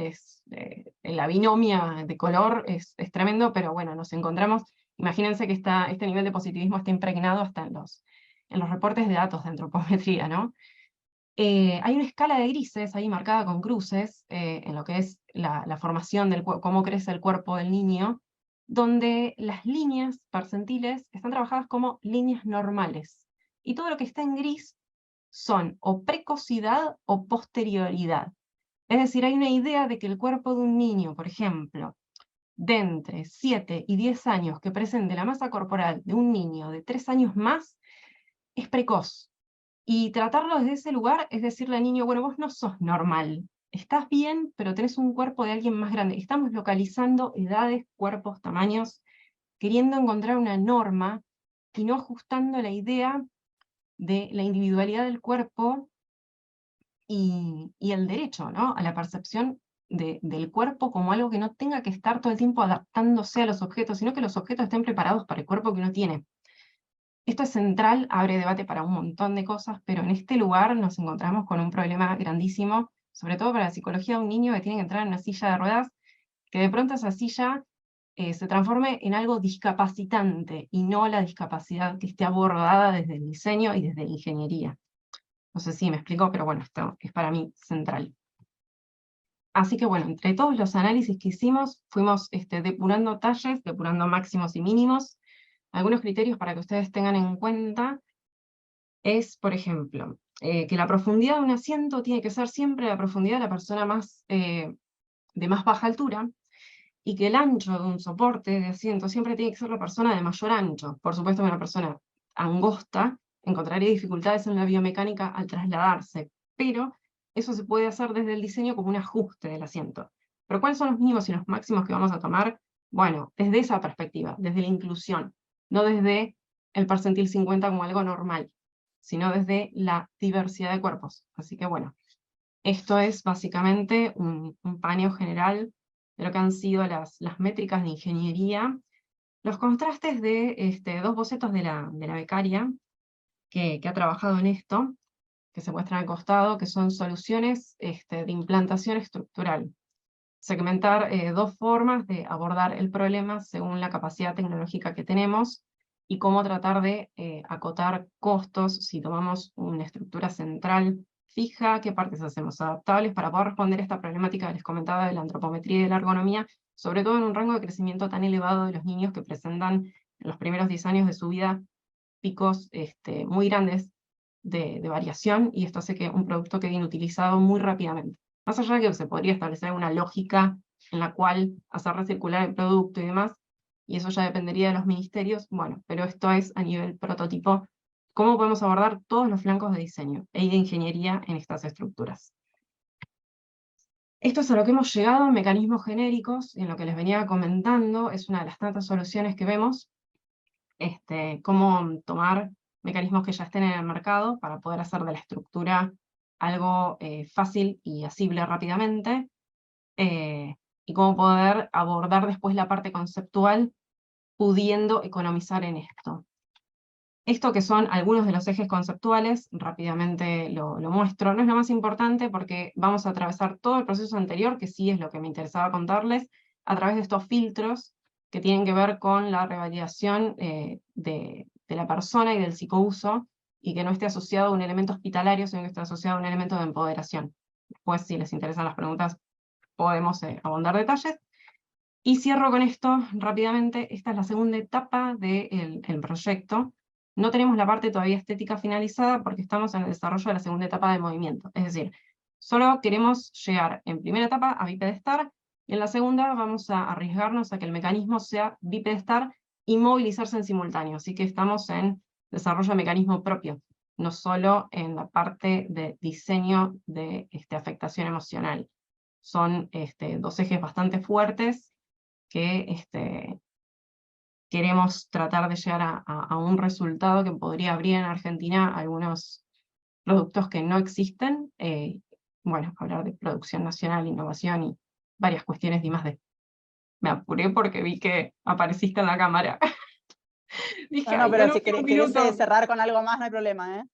la binomia de color es tremendo, pero bueno, nos encontramos, imagínense que este nivel de positivismo está impregnado hasta en los reportes de datos de antropometría, ¿no? Hay una escala de grises ahí marcada con cruces, en lo que es la formación del cuerpo, cómo crece el cuerpo del niño, donde las líneas percentiles están trabajadas como líneas normales. Y todo lo que está en gris son o precocidad o posterioridad. Es decir, hay una idea de que el cuerpo de un niño, por ejemplo, de entre 7 y 10 años que presente la masa corporal de un niño de 3 años más es precoz. Y tratarlo desde ese lugar es decirle al niño, bueno, vos no sos normal, estás bien, pero tenés un cuerpo de alguien más grande. Estamos localizando edades, cuerpos, tamaños, queriendo encontrar una norma y no ajustando la idea de la individualidad del cuerpo y el derecho, ¿no?, a la percepción del cuerpo como algo que no tenga que estar todo el tiempo adaptándose a los objetos, sino que los objetos estén preparados para el cuerpo que uno tiene. Esto es central, abre debate para un montón de cosas, pero en este lugar nos encontramos con un problema grandísimo, sobre todo para la psicología de un niño que tiene que entrar en una silla de ruedas, que de pronto esa silla se transforme en algo discapacitante y no la discapacidad que esté abordada desde el diseño y desde la ingeniería. No sé si me explico, pero bueno, esto es para mí central. Así que bueno, entre todos los análisis que hicimos, fuimos depurando talles, depurando máximos y mínimos. Algunos criterios para que ustedes tengan en cuenta es, por ejemplo, que la profundidad de un asiento tiene que ser siempre la profundidad de la persona de más baja altura, y que el ancho de un soporte de asiento siempre tiene que ser la persona de mayor ancho. Por supuesto que una persona angosta encontraría dificultades en la biomecánica al trasladarse, pero eso se puede hacer desde el diseño como un ajuste del asiento. Pero ¿cuáles son los mínimos y los máximos que vamos a tomar? Bueno, desde esa perspectiva, desde la inclusión, no desde el percentil 50 como algo normal, sino desde la diversidad de cuerpos. Así que bueno, esto es básicamente un paneo general de lo que han sido las métricas de ingeniería. Los contrastes de dos bocetos de la becaria que ha trabajado en esto, que se muestran al costado, que son soluciones de implantación estructural. Segmentar dos formas de abordar el problema según la capacidad tecnológica que tenemos y cómo tratar de acotar costos si tomamos una estructura central fija, qué partes hacemos adaptables para poder responder a esta problemática que les comentaba de la antropometría y de la ergonomía, sobre todo en un rango de crecimiento tan elevado de los niños que presentan en los primeros 10 años de su vida picos muy grandes de variación, y esto hace que un producto quede inutilizado muy rápidamente. Más allá de que se podría establecer una lógica en la cual hacer recircular el producto y demás, y eso ya dependería de los ministerios, bueno, pero esto es a nivel prototipo, cómo podemos abordar todos los flancos de diseño y de ingeniería en estas estructuras. Esto es a lo que hemos llegado en mecanismos genéricos, y en lo que les venía comentando, es una de las tantas soluciones que vemos, cómo tomar mecanismos que ya estén en el mercado para poder hacer de la estructura algo fácil y asible rápidamente, y cómo poder abordar después la parte conceptual pudiendo economizar en esto. Esto que son algunos de los ejes conceptuales, rápidamente lo muestro. No es lo más importante porque vamos a atravesar todo el proceso anterior, que sí es lo que me interesaba contarles, a través de estos filtros que tienen que ver con la revalidación de la persona y del psicouso, y que no esté asociado a un elemento hospitalario, sino que esté asociado a un elemento de empoderación. Después, si les interesan las preguntas, podemos abondar detalles. Y cierro con esto rápidamente. Esta es la segunda etapa del proyecto. No tenemos la parte todavía estética finalizada porque estamos en el desarrollo de la segunda etapa del movimiento. Es decir, solo queremos llegar en primera etapa a bipedestar, y en la segunda vamos a arriesgarnos a que el mecanismo sea bipedestar y movilizarse en simultáneo. Así que estamos en desarrollo de mecanismo propio, no solo en la parte de diseño de afectación emocional. Son dos ejes bastante fuertes que queremos tratar de llegar a un resultado que podría abrir en Argentina algunos productos que no existen. Bueno, hablar de producción nacional, innovación y varias cuestiones de I+D. Me apuré porque vi que apareciste en la cámara. Dije, No, ay, pero en si un querés minuto. cerrar con algo más, no hay problema, ¿eh?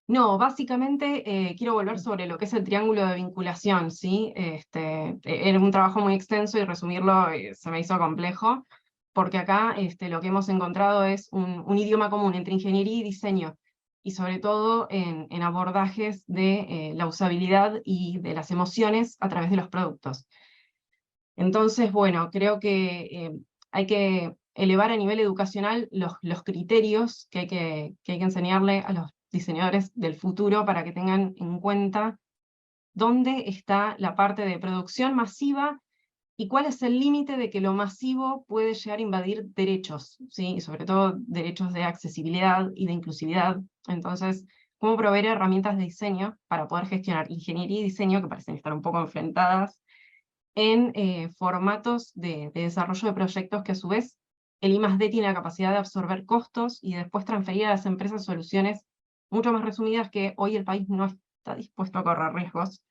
No, básicamente quiero volver sobre lo que es el triángulo de vinculación, ¿sí? Era un trabajo muy extenso y resumirlo se me hizo complejo, porque acá lo que hemos encontrado es un idioma común entre ingeniería y diseño, y sobre todo en abordajes de la usabilidad y de las emociones a través de los productos. Entonces, bueno, creo que hay que elevar a nivel educacional los criterios que hay que enseñarle a los diseñadores del futuro para que tengan en cuenta dónde está la parte de producción masiva y cuál es el límite de que lo masivo puede llegar a invadir derechos, ¿sí? Y sobre todo derechos de accesibilidad y de inclusividad. Entonces, cómo proveer herramientas de diseño para poder gestionar ingeniería y diseño, que parecen estar un poco enfrentadas, en formatos de desarrollo de proyectos que a su vez el I+D tiene la capacidad de absorber costos y después transferir a las empresas soluciones mucho más resumidas que hoy el país no está dispuesto a correr riesgos.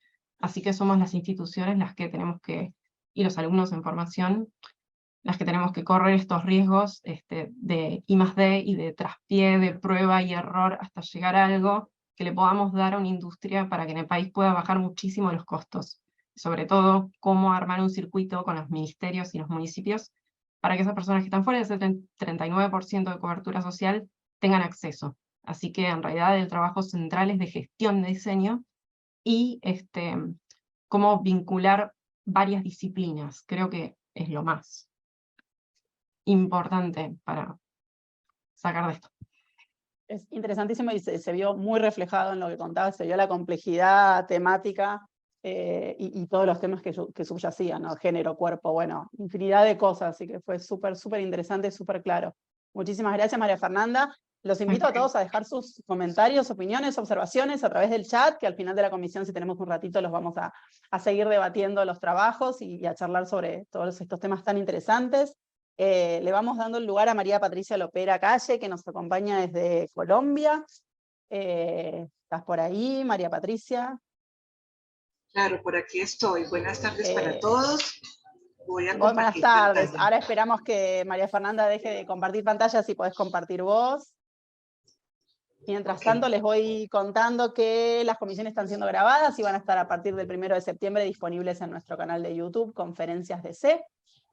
Así que somos las instituciones las que tenemos que, y los alumnos en formación, las que tenemos que correr estos riesgos de I+D y de traspié, de prueba y error hasta llegar a algo que le podamos dar a una industria para que en el país pueda bajar muchísimo los costos. Sobre todo, cómo armar un circuito con los ministerios y los municipios para que esas personas que están fuera de ese 39% de cobertura social tengan acceso. Así que en realidad el trabajo central es de gestión de diseño y cómo vincular varias disciplinas. Creo que es lo más importante para sacar de esto. Es interesantísimo y se vio muy reflejado en lo que contabas, se vio la complejidad temática y todos los temas que subyacían, ¿no? Género, cuerpo, bueno, infinidad de cosas, así que fue súper, súper interesante, súper claro. Muchísimas gracias, María Fernanda. Los invito a todos a dejar sus comentarios, opiniones, observaciones a través del chat, que al final de la comisión, si tenemos un ratito, los vamos a seguir debatiendo los trabajos y a charlar sobre todos estos temas tan interesantes. Le vamos dando el lugar a María Patricia Lopera Calle, que nos acompaña desde Colombia. ¿Estás por ahí, María Patricia? Claro, por aquí estoy. Buenas tardes para todos. Voy a buenas compartir tardes. pantalla. Ahora esperamos que María Fernanda deje de compartir pantalla, si podés compartir vos. Mientras tanto, les voy contando que las comisiones están siendo grabadas y van a estar a partir del 1 de septiembre disponibles en nuestro canal de YouTube, Conferencias DC.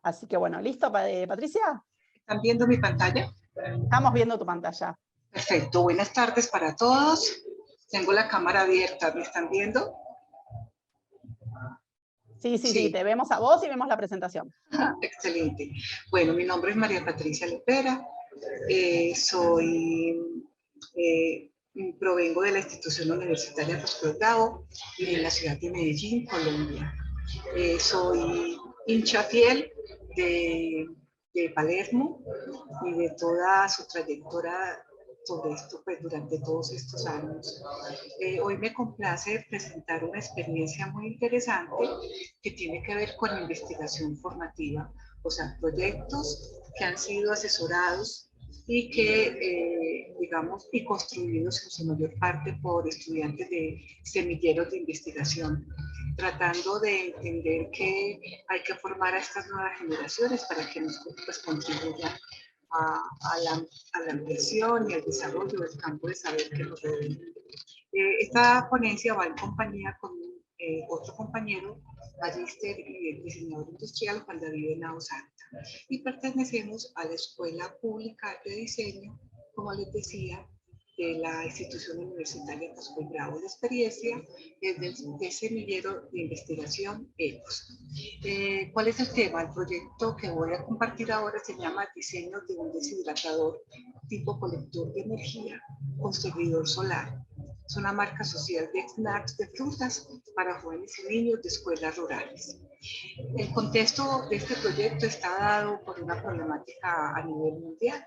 Así que bueno, ¿listo, Patricia? ¿Están viendo mi pantalla? Estamos viendo tu pantalla. Perfecto. Buenas tardes para todos. Tengo la cámara abierta. ¿Me están viendo? Sí, te vemos a vos y vemos la presentación. Excelente. Bueno, mi nombre es María Patricia Lopera. Provengo de la institución universitaria Postgrado en la ciudad de Medellín, Colombia. Soy hincha fiel de Palermo y de toda su trayectoria sobre esto, pues durante todos estos años. Hoy me complace presentar una experiencia muy interesante que tiene que ver con investigación formativa, o sea, proyectos que han sido asesorados y que, digamos, y construidos en su mayor parte por estudiantes de semilleros de investigación, tratando de entender que hay que formar a estas nuevas generaciones para que nos pues, contribuyan a la ampliación y al desarrollo del campo de saber que nos rodea. Esta ponencia va en compañía con otro compañero, magíster y diseñador industrial, Juan David Henao Santa, y pertenecemos a la Escuela Pública de Diseño, como les decía, de la institución universitaria Postgrado de Experiencia, de semillero de investigación EPOS. ¿Cuál es el tema? El proyecto que voy a compartir ahora se llama Diseño de un deshidratador tipo colector de energía con servidor solar. Es una marca social de snacks de frutas para jóvenes y niños de escuelas rurales. El contexto de este proyecto está dado por una problemática a nivel mundial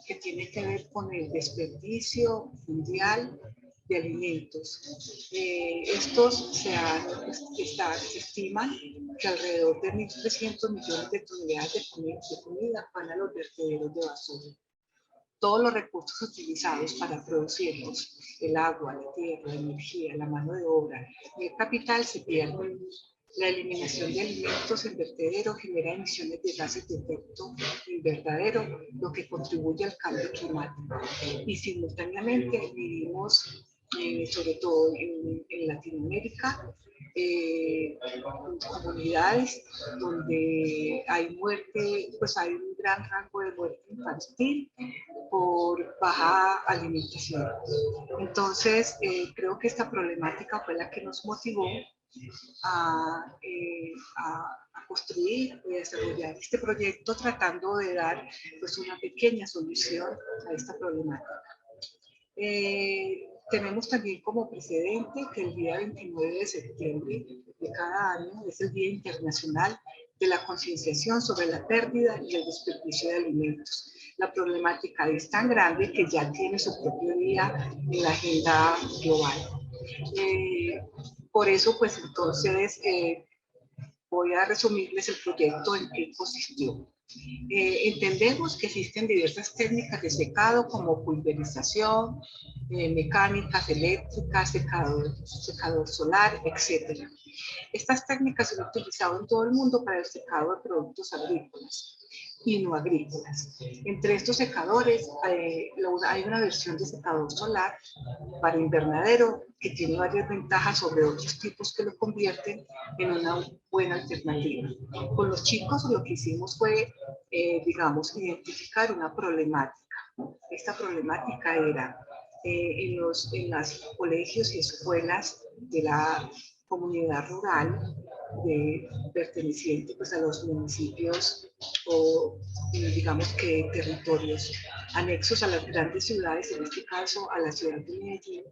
que tiene que ver con el desperdicio mundial de alimentos. Estos se estiman que alrededor de 1.300 millones de toneladas de comida van a los vertederos de basura. Todos los recursos utilizados para producirlos, el agua, la tierra, la energía, la mano de obra y el capital se pierden. La eliminación de alimentos en vertedero genera emisiones de gases de efecto invernadero, lo que contribuye al cambio climático. Y simultáneamente vivimos, sobre todo en Latinoamérica, comunidades donde hay muerte, pues hay un gran rango de muerte infantil por baja alimentación. Entonces, creo que esta problemática fue la que nos motivó a construir y desarrollar este proyecto tratando de dar pues, una pequeña solución a esta problemática. Tenemos también como precedente que el día 29 de septiembre de cada año es el Día Internacional de la concienciación sobre la pérdida y el desperdicio de alimentos. La problemática es tan grande que ya tiene su propio día en la agenda global. Por eso, pues entonces, voy a resumirles el proyecto en qué consistió. Entendemos que existen diversas técnicas de secado como pulverización, mecánicas, eléctricas, secador solar, etc. Estas técnicas se han utilizado en todo el mundo para el secado de productos agrícolas y no agrícolas. Entre estos secadores hay una versión de secador solar para invernadero que tiene varias ventajas sobre otros tipos que lo convierten en una buena alternativa. Con los chicos lo que hicimos fue, digamos, identificar una problemática. Esta problemática era en los colegios y escuelas de la comunidad rural perteneciente pues, a los municipios o digamos que territorios anexos a las grandes ciudades, en este caso a la ciudad de Medellín.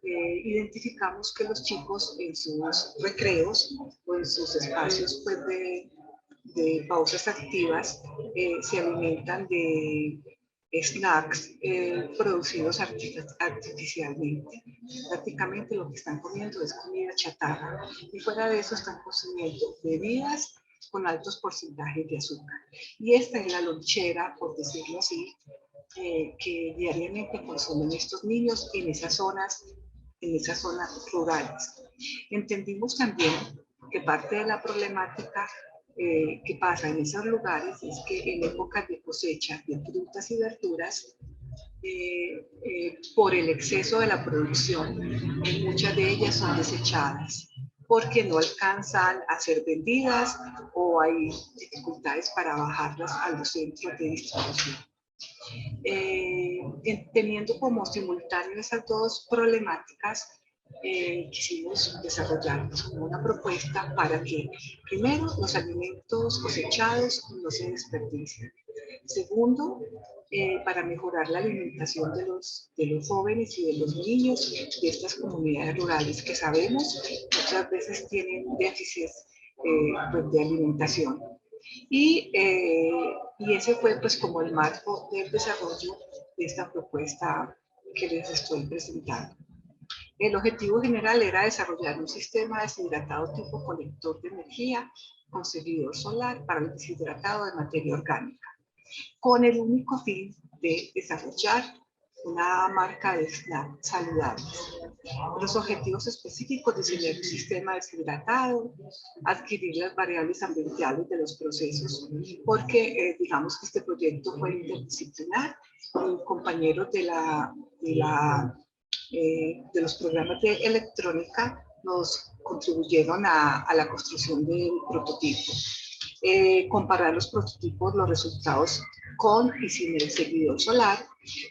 Identificamos que los chicos en sus recreos o en sus espacios pues, de pausas activas se alimentan de snacks producidos artificialmente. Prácticamente lo que están comiendo es comida chatarra y fuera de eso están consumiendo bebidas con altos porcentajes de azúcar. Y esta es la lonchera, por decirlo así, que diariamente consumen estos niños en esas zonas rurales. Entendimos también que parte de la problemática que pasa en esos lugares es que en épocas de cosecha de frutas y verduras, por el exceso de la producción, muchas de ellas son desechadas porque no alcanzan a ser vendidas o hay dificultades para bajarlas a los centros de distribución. Teniendo como simultáneo esas dos problemáticas, quisimos desarrollar una propuesta para que, primero, los alimentos cosechados no se desperdicien. Segundo, para mejorar la alimentación de los jóvenes y de los niños de estas comunidades rurales que sabemos muchas veces tienen déficits pues, de alimentación. Y ese fue pues como el marco del desarrollo de esta propuesta que les estoy presentando. El objetivo general era desarrollar un sistema deshidratado tipo colector de energía con servidor solar para el deshidratado de materia orgánica, con el único fin de desarrollar una marca de snacks saludables. Los objetivos específicos: diseñar un sistema deshidratado, adquirir las variables ambientales de los procesos, porque digamos que este proyecto fue interdisciplinar. Compañeros de los programas de electrónica nos contribuyeron a la construcción del prototipo. Comparar los prototipos, los resultados con y sin el seguidor solar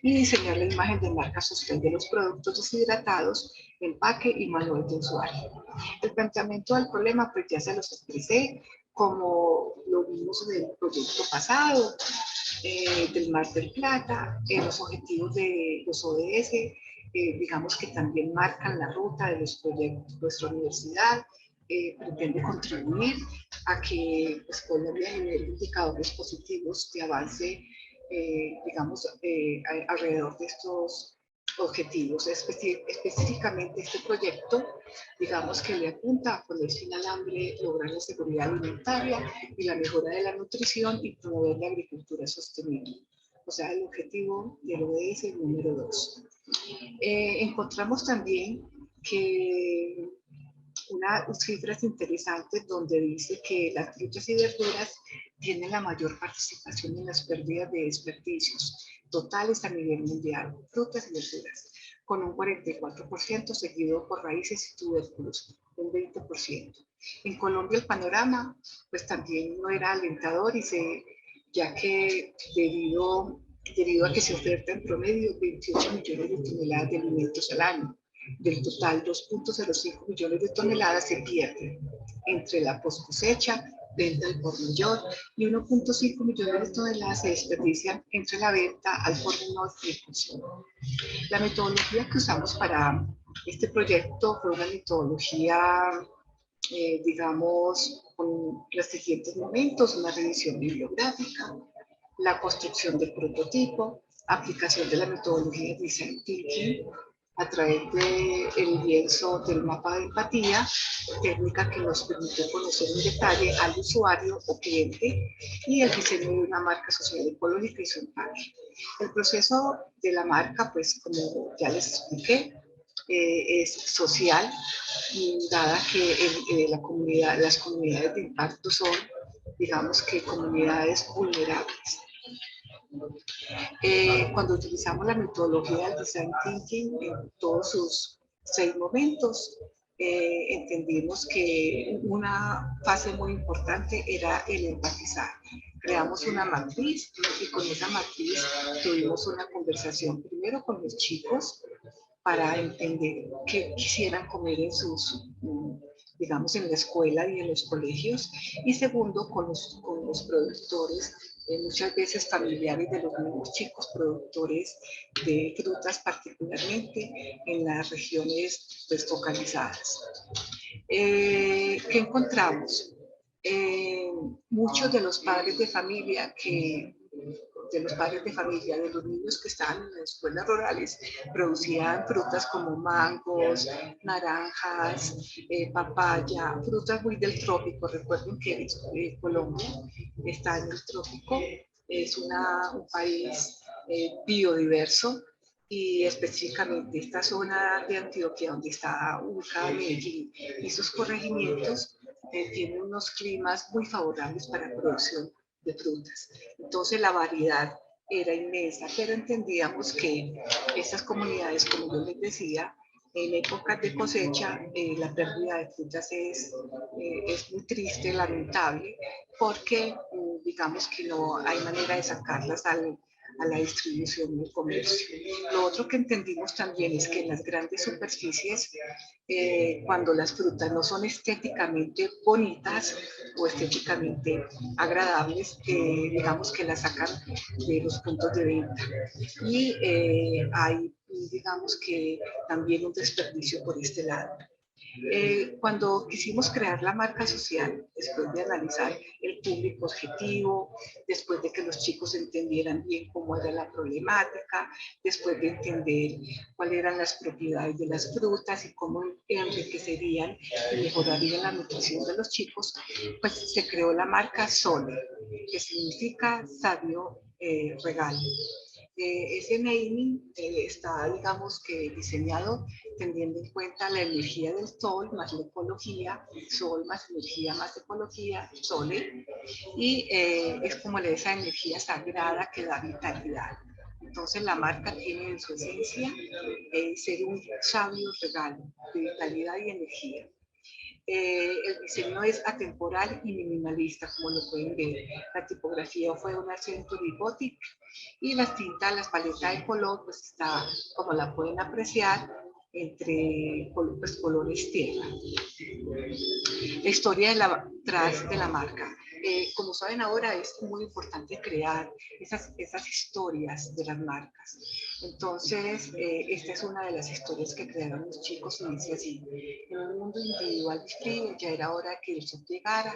y diseñar la imagen de marca social de los productos deshidratados, empaque y manual de usuario. El planteamiento del problema pues ya se los expresé, como lo vimos en el proyecto pasado, del Mar del Plata, los objetivos de los ODS, digamos que también marcan la ruta de los proyectos. Nuestra universidad pretende contribuir a que pues, Colombia genere indicadores positivos de avance, digamos, alrededor de estos objetivos. Específicamente este proyecto, digamos que le apunta a poner fin al hambre, lograr la seguridad alimentaria y la mejora de la nutrición y promover la agricultura sostenible. O sea, el objetivo del ODS número 2. Encontramos también que unas cifras interesantes donde dice que las frutas y verduras tienen la mayor participación en las pérdidas de desperdicios totales a nivel mundial, frutas y verduras, con un 44%, seguido por raíces y tubérculos, un 20%. En Colombia el panorama pues también no era alentador, ya que debido a que se oferta en promedio 28 millones de toneladas de alimentos al año. Del total, 2.05 millones de toneladas se pierden entre la poscosecha, venta al por mayor, y 1.5 millones de toneladas se desperdician entre la venta al por menor y el consumo. La metodología que usamos para este proyecto fue una metodología digamos, con los siguientes momentos: una revisión bibliográfica, la construcción del prototipo, aplicación de la metodología de Design Thinking a través del lienzo del mapa de empatía, técnica que nos permite conocer en detalle al usuario o cliente, y el diseño de una marca social ecológica y su empaque. El proceso de la marca, pues como ya les expliqué, es social, dada que las comunidades de impacto son, digamos que, comunidades vulnerables. Cuando utilizamos la metodología del Design Thinking en todos sus 6 momentos, entendimos que una fase muy importante era el empatizar. Creamos una matriz y con esa matriz tuvimos una conversación primero con los chicos para entender qué quisieran comer en sus, digamos, en la escuela y en los colegios, y segundo con los productores, muchas veces familiares de los mismos chicos, productores de frutas particularmente en las regiones pues focalizadas. ¿Qué encontramos? Muchos de los padres de familia de los niños que estaban en las escuelas rurales, producían frutas como mangos, naranjas, papaya, frutas muy del trópico. Recuerden que Colombia está en el trópico, es un país biodiverso, y específicamente esta zona de Antioquia, donde está ubicada Medellín y sus corregimientos, tiene unos climas muy favorables para la producción de frutas. Entonces la variedad era inmensa, pero entendíamos que estas comunidades, como yo les decía, en épocas de cosecha, la pérdida de frutas es muy triste, lamentable, porque digamos que no hay manera de sacarlas a la distribución y el comercio. Lo otro que entendimos también es que en las grandes superficies, cuando las frutas no son estéticamente bonitas o estéticamente agradables, digamos que las sacan de los puntos de venta. Y hay, digamos que también un desperdicio por este lado. Cuando quisimos crear la marca social, después de analizar el público objetivo, después de que los chicos entendieran bien cómo era la problemática, después de entender cuáles eran las propiedades de las frutas y cómo enriquecerían y mejorarían la nutrición de los chicos, pues se creó la marca Sole, que significa sabio regalo. Ese naming está, digamos que, diseñado teniendo en cuenta la energía del sol más la ecología, sol más energía más ecología, Sole, y es como esa energía sagrada que da vitalidad. Entonces la marca tiene en su esencia ser un sabio regalo de vitalidad y energía. El diseño es atemporal y minimalista, como lo pueden ver. La tipografía fue una Century Gothic, y las tintas, las paletas de color, pues está, como la pueden apreciar, entre pues, colores tierra. La historia detrás de la marca. Como saben ahora, es muy importante crear esas historias de las marcas. Entonces, esta es una de las historias que crearon los chicos, y dice así: en un mundo individual y frío, ya era hora que el sol llegara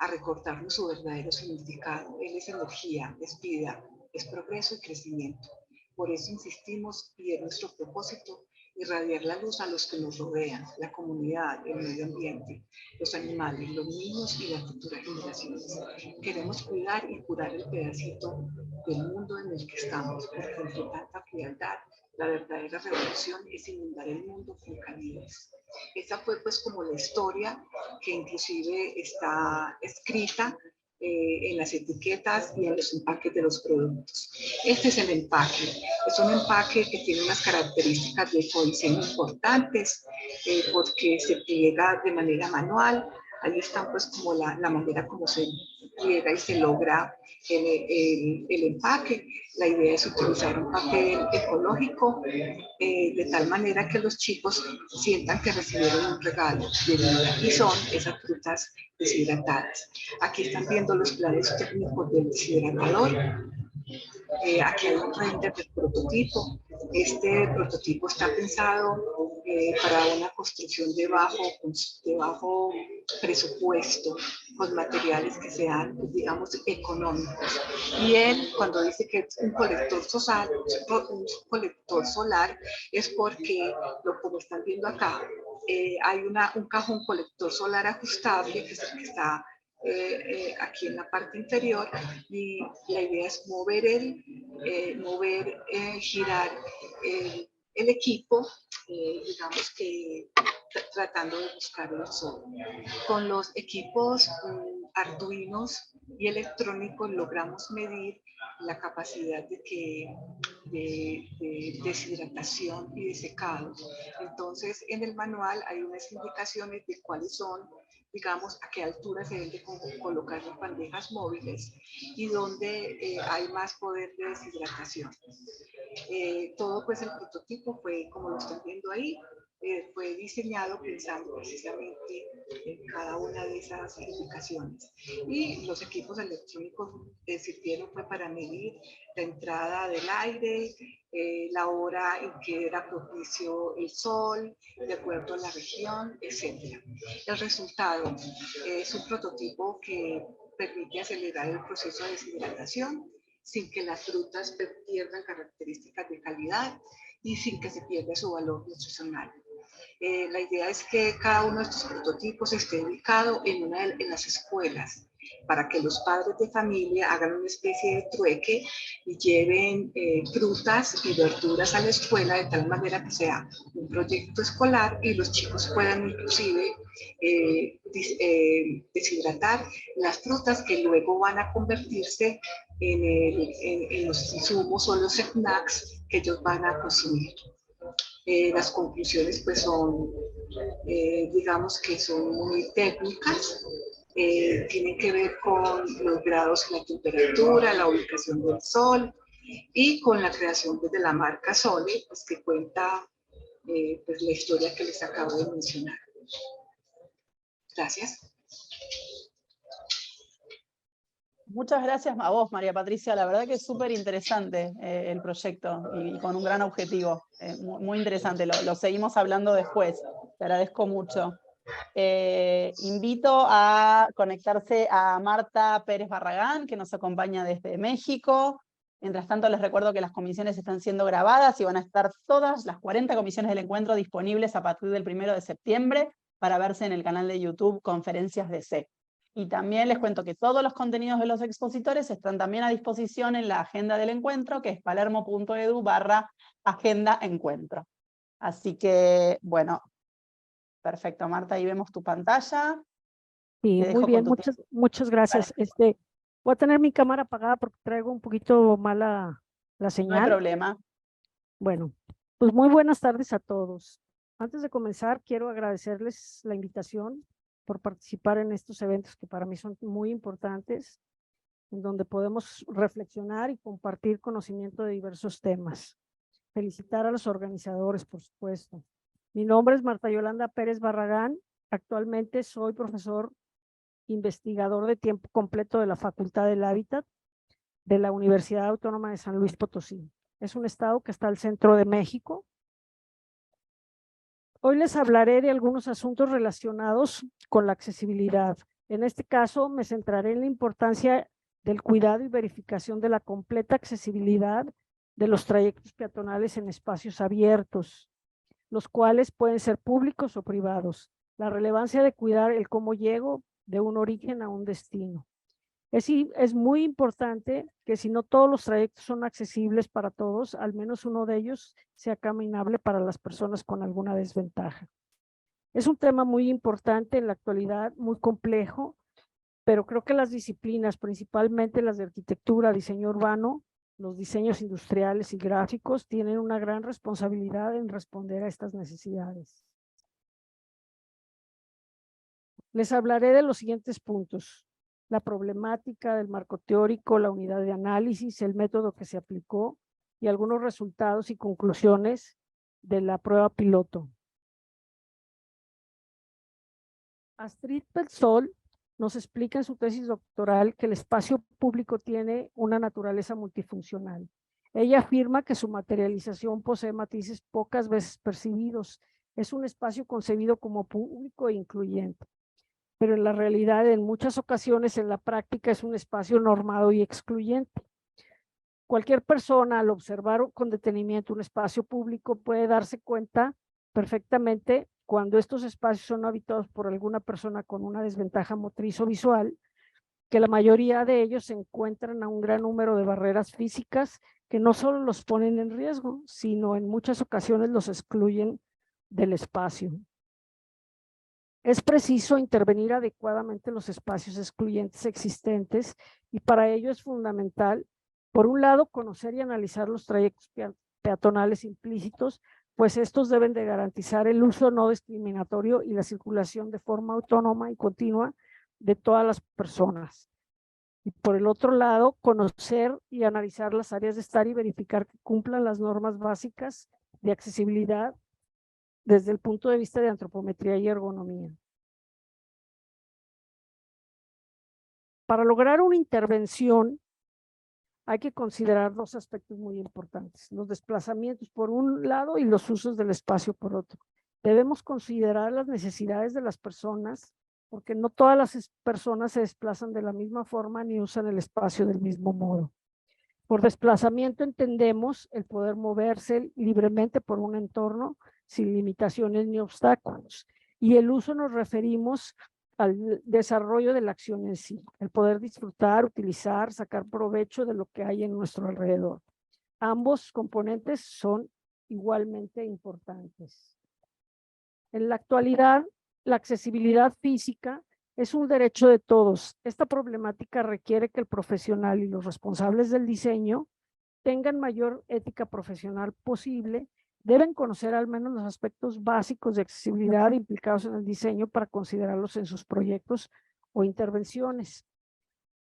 a recordarnos su verdadero significado. Él es energía, es vida, es progreso y crecimiento. Por eso insistimos, y es nuestro propósito, irradiar la luz a los que nos rodean, la comunidad, el medio ambiente, los animales, los niños y las futuras generaciones. Queremos cuidar y curar el pedacito del mundo en el que estamos, porque entre tanta frialdad, la verdadera revolución es inundar el mundo con calidez. Esa fue pues como la historia, que inclusive está escrita en las etiquetas y en los empaques de los productos. Este es el empaque. Es un empaque que tiene unas características de ecodiseño importantes, porque se pliega de manera manual. Ahí está pues como la manera como se pliega y se logra el empaque. La idea es utilizar un papel ecológico, de tal manera que los chicos sientan que recibieron un regalo de vida, y son esas frutas deshidratadas. Aquí están viendo los planes técnicos del deshidratador. Aquí hay un render del prototipo. Este prototipo está pensado para una construcción de bajo presupuesto, con materiales que sean, digamos, económicos. Y él, cuando dice que es un colector solar, es porque, como están viendo acá, hay un cajón colector solar ajustable, que es el que está aquí en la parte inferior, y la idea es girar el equipo, digamos que tratando de buscar el sol. Con los equipos arduinos y electrónicos logramos medir la capacidad de deshidratación y de secado. Entonces, en el manual hay unas indicaciones de cuáles son, digamos, a qué altura se deben de colocar las bandejas móviles y dónde hay más poder de deshidratación. Todo pues el prototipo fue, como lo están viendo ahí, fue diseñado pensando precisamente en cada una de esas indicaciones. Y los equipos electrónicos sirvieron fue para medir la entrada del aire, la hora en que era propicio el sol, de acuerdo a la región, etc. El resultado es un prototipo que permite acelerar el proceso de deshidratación sin que las frutas pierdan características de calidad y sin que se pierda su valor nutricional. La idea es que cada uno de estos prototipos esté ubicado en las escuelas, para que los padres de familia hagan una especie de trueque y lleven frutas y verduras a la escuela, de tal manera que sea un proyecto escolar y los chicos puedan inclusive deshidratar las frutas que luego van a convertirse en los insumos o los snacks que ellos van a consumir. Las conclusiones pues son, digamos que son muy técnicas, tienen que ver con los grados de la temperatura, la ubicación del sol y con la creación pues, de la marca Sole, pues, que cuenta pues, la historia que les acabo de mencionar. Gracias. Muchas gracias a vos, María Patricia. La verdad que es súper interesante el proyecto y con un gran objetivo. Muy interesante, lo seguimos hablando después. Te agradezco mucho. Invito a conectarse a Marta Pérez Barragán, que nos acompaña desde México. Mientras tanto, les recuerdo que las comisiones están siendo grabadas y van a estar todas las 40 comisiones del encuentro disponibles a partir del 1 de septiembre para verse en el canal de YouTube Conferencias DC. Y también les cuento que todos los contenidos de los expositores están también a disposición en la agenda del encuentro, que es palermo.edu/agenda-encuentro. Así que, bueno, perfecto, Marta, ahí vemos tu pantalla. Sí, muy bien, muchas gracias. Voy a tener mi cámara apagada porque traigo un poquito mala la señal. No hay problema. Bueno, pues muy buenas tardes a todos. Antes de comenzar, quiero agradecerles la invitación por participar en estos eventos que para mí son muy importantes, en donde podemos reflexionar y compartir conocimiento de diversos temas. Felicitar a los organizadores, por supuesto. Mi nombre es Marta Yolanda Pérez Barragán. Actualmente soy profesor investigador de tiempo completo de la Facultad del Hábitat de la Universidad Autónoma de San Luis Potosí. Es un estado que está al centro de México. Hoy les hablaré de algunos asuntos relacionados con la accesibilidad. En este caso, me centraré en la importancia del cuidado y verificación de la completa accesibilidad de los trayectos peatonales en espacios abiertos, los cuales pueden ser públicos o privados. La relevancia de cuidar el cómo llego de un origen a un destino. Es muy importante que si no todos los trayectos son accesibles para todos, al menos uno de ellos sea caminable para las personas con alguna desventaja. Es un tema muy importante en la actualidad, muy complejo, pero creo que las disciplinas, principalmente las de arquitectura, diseño urbano, los diseños industriales y gráficos, tienen una gran responsabilidad en responder a estas necesidades. Les hablaré de los siguientes puntos: la problemática del marco teórico, la unidad de análisis, el método que se aplicó y algunos resultados y conclusiones de la prueba piloto. Astrid Pelsol nos explica en su tesis doctoral que el espacio público tiene una naturaleza multifuncional. Ella afirma que su materialización posee matices pocas veces percibidos. Es un espacio concebido como público e incluyente, pero en la realidad, en muchas ocasiones, en la práctica, es un espacio normado y excluyente. Cualquier persona, al observar con detenimiento un espacio público, puede darse cuenta perfectamente cuando estos espacios son habitados por alguna persona con una desventaja motriz o visual, que la mayoría de ellos se encuentran a un gran número de barreras físicas que no solo los ponen en riesgo, sino en muchas ocasiones los excluyen del espacio. Es preciso intervenir adecuadamente en los espacios excluyentes existentes y para ello es fundamental, por un lado, conocer y analizar los trayectos peatonales implícitos, pues estos deben de garantizar el uso no discriminatorio y la circulación de forma autónoma y continua de todas las personas. Y por el otro lado, conocer y analizar las áreas de estar y verificar que cumplan las normas básicas de accesibilidad desde el punto de vista de antropometría y ergonomía. Para lograr una intervención hay que considerar dos aspectos muy importantes: los desplazamientos por un lado y los usos del espacio por otro. Debemos considerar las necesidades de las personas, porque no todas las personas se desplazan de la misma forma ni usan el espacio del mismo modo. Por desplazamiento entendemos el poder moverse libremente por un entorno sin limitaciones ni obstáculos. Y el uso nos referimos al desarrollo de la acción en sí, el poder disfrutar, utilizar, sacar provecho de lo que hay en nuestro alrededor. Ambos componentes son igualmente importantes. En la actualidad, la accesibilidad física es un derecho de todos. Esta problemática requiere que el profesional y los responsables del diseño tengan mayor ética profesional posible. Deben conocer al menos los aspectos básicos de accesibilidad implicados en el diseño para considerarlos en sus proyectos o intervenciones.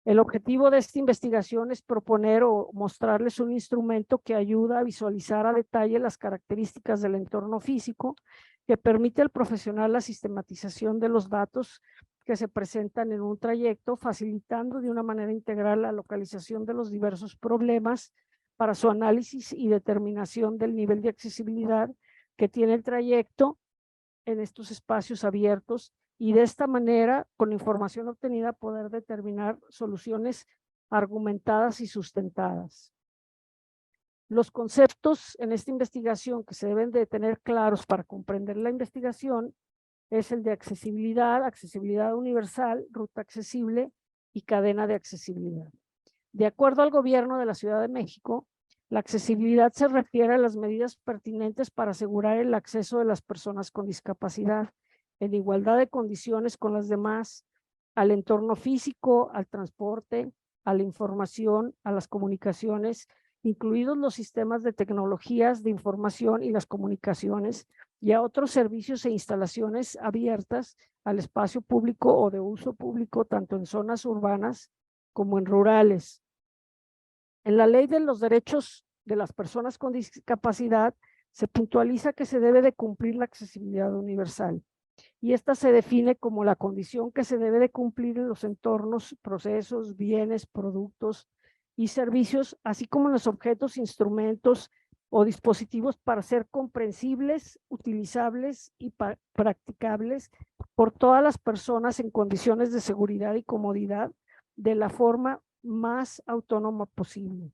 El objetivo de esta investigación es proponer o mostrarles un instrumento que ayuda a visualizar a detalle las características del entorno físico, que permite al profesional la sistematización de los datos que se presentan en un trayecto, facilitando de una manera integral la localización de los diversos problemas para su análisis y determinación del nivel de accesibilidad que tiene el trayecto en estos espacios abiertos, y de esta manera, con información obtenida, poder determinar soluciones argumentadas y sustentadas. Los conceptos en esta investigación que se deben de tener claros para comprender la investigación es el de accesibilidad, accesibilidad universal, ruta accesible y cadena de accesibilidad. De acuerdo al gobierno de la Ciudad de México, la accesibilidad se refiere a las medidas pertinentes para asegurar el acceso de las personas con discapacidad en igualdad de condiciones con las demás, al entorno físico, al transporte, a la información, a las comunicaciones, incluidos los sistemas de tecnologías de información y las comunicaciones, y a otros servicios e instalaciones abiertas al espacio público o de uso público, tanto en zonas urbanas como en rurales. En la Ley de los Derechos de las Personas con Discapacidad se puntualiza que se debe de cumplir la accesibilidad universal, y esta se define como la condición que se debe de cumplir en los entornos, procesos, bienes, productos y servicios, así como en los objetos, instrumentos o dispositivos, para ser comprensibles, utilizables y practicables por todas las personas en condiciones de seguridad y comodidad de la forma más autónoma posible.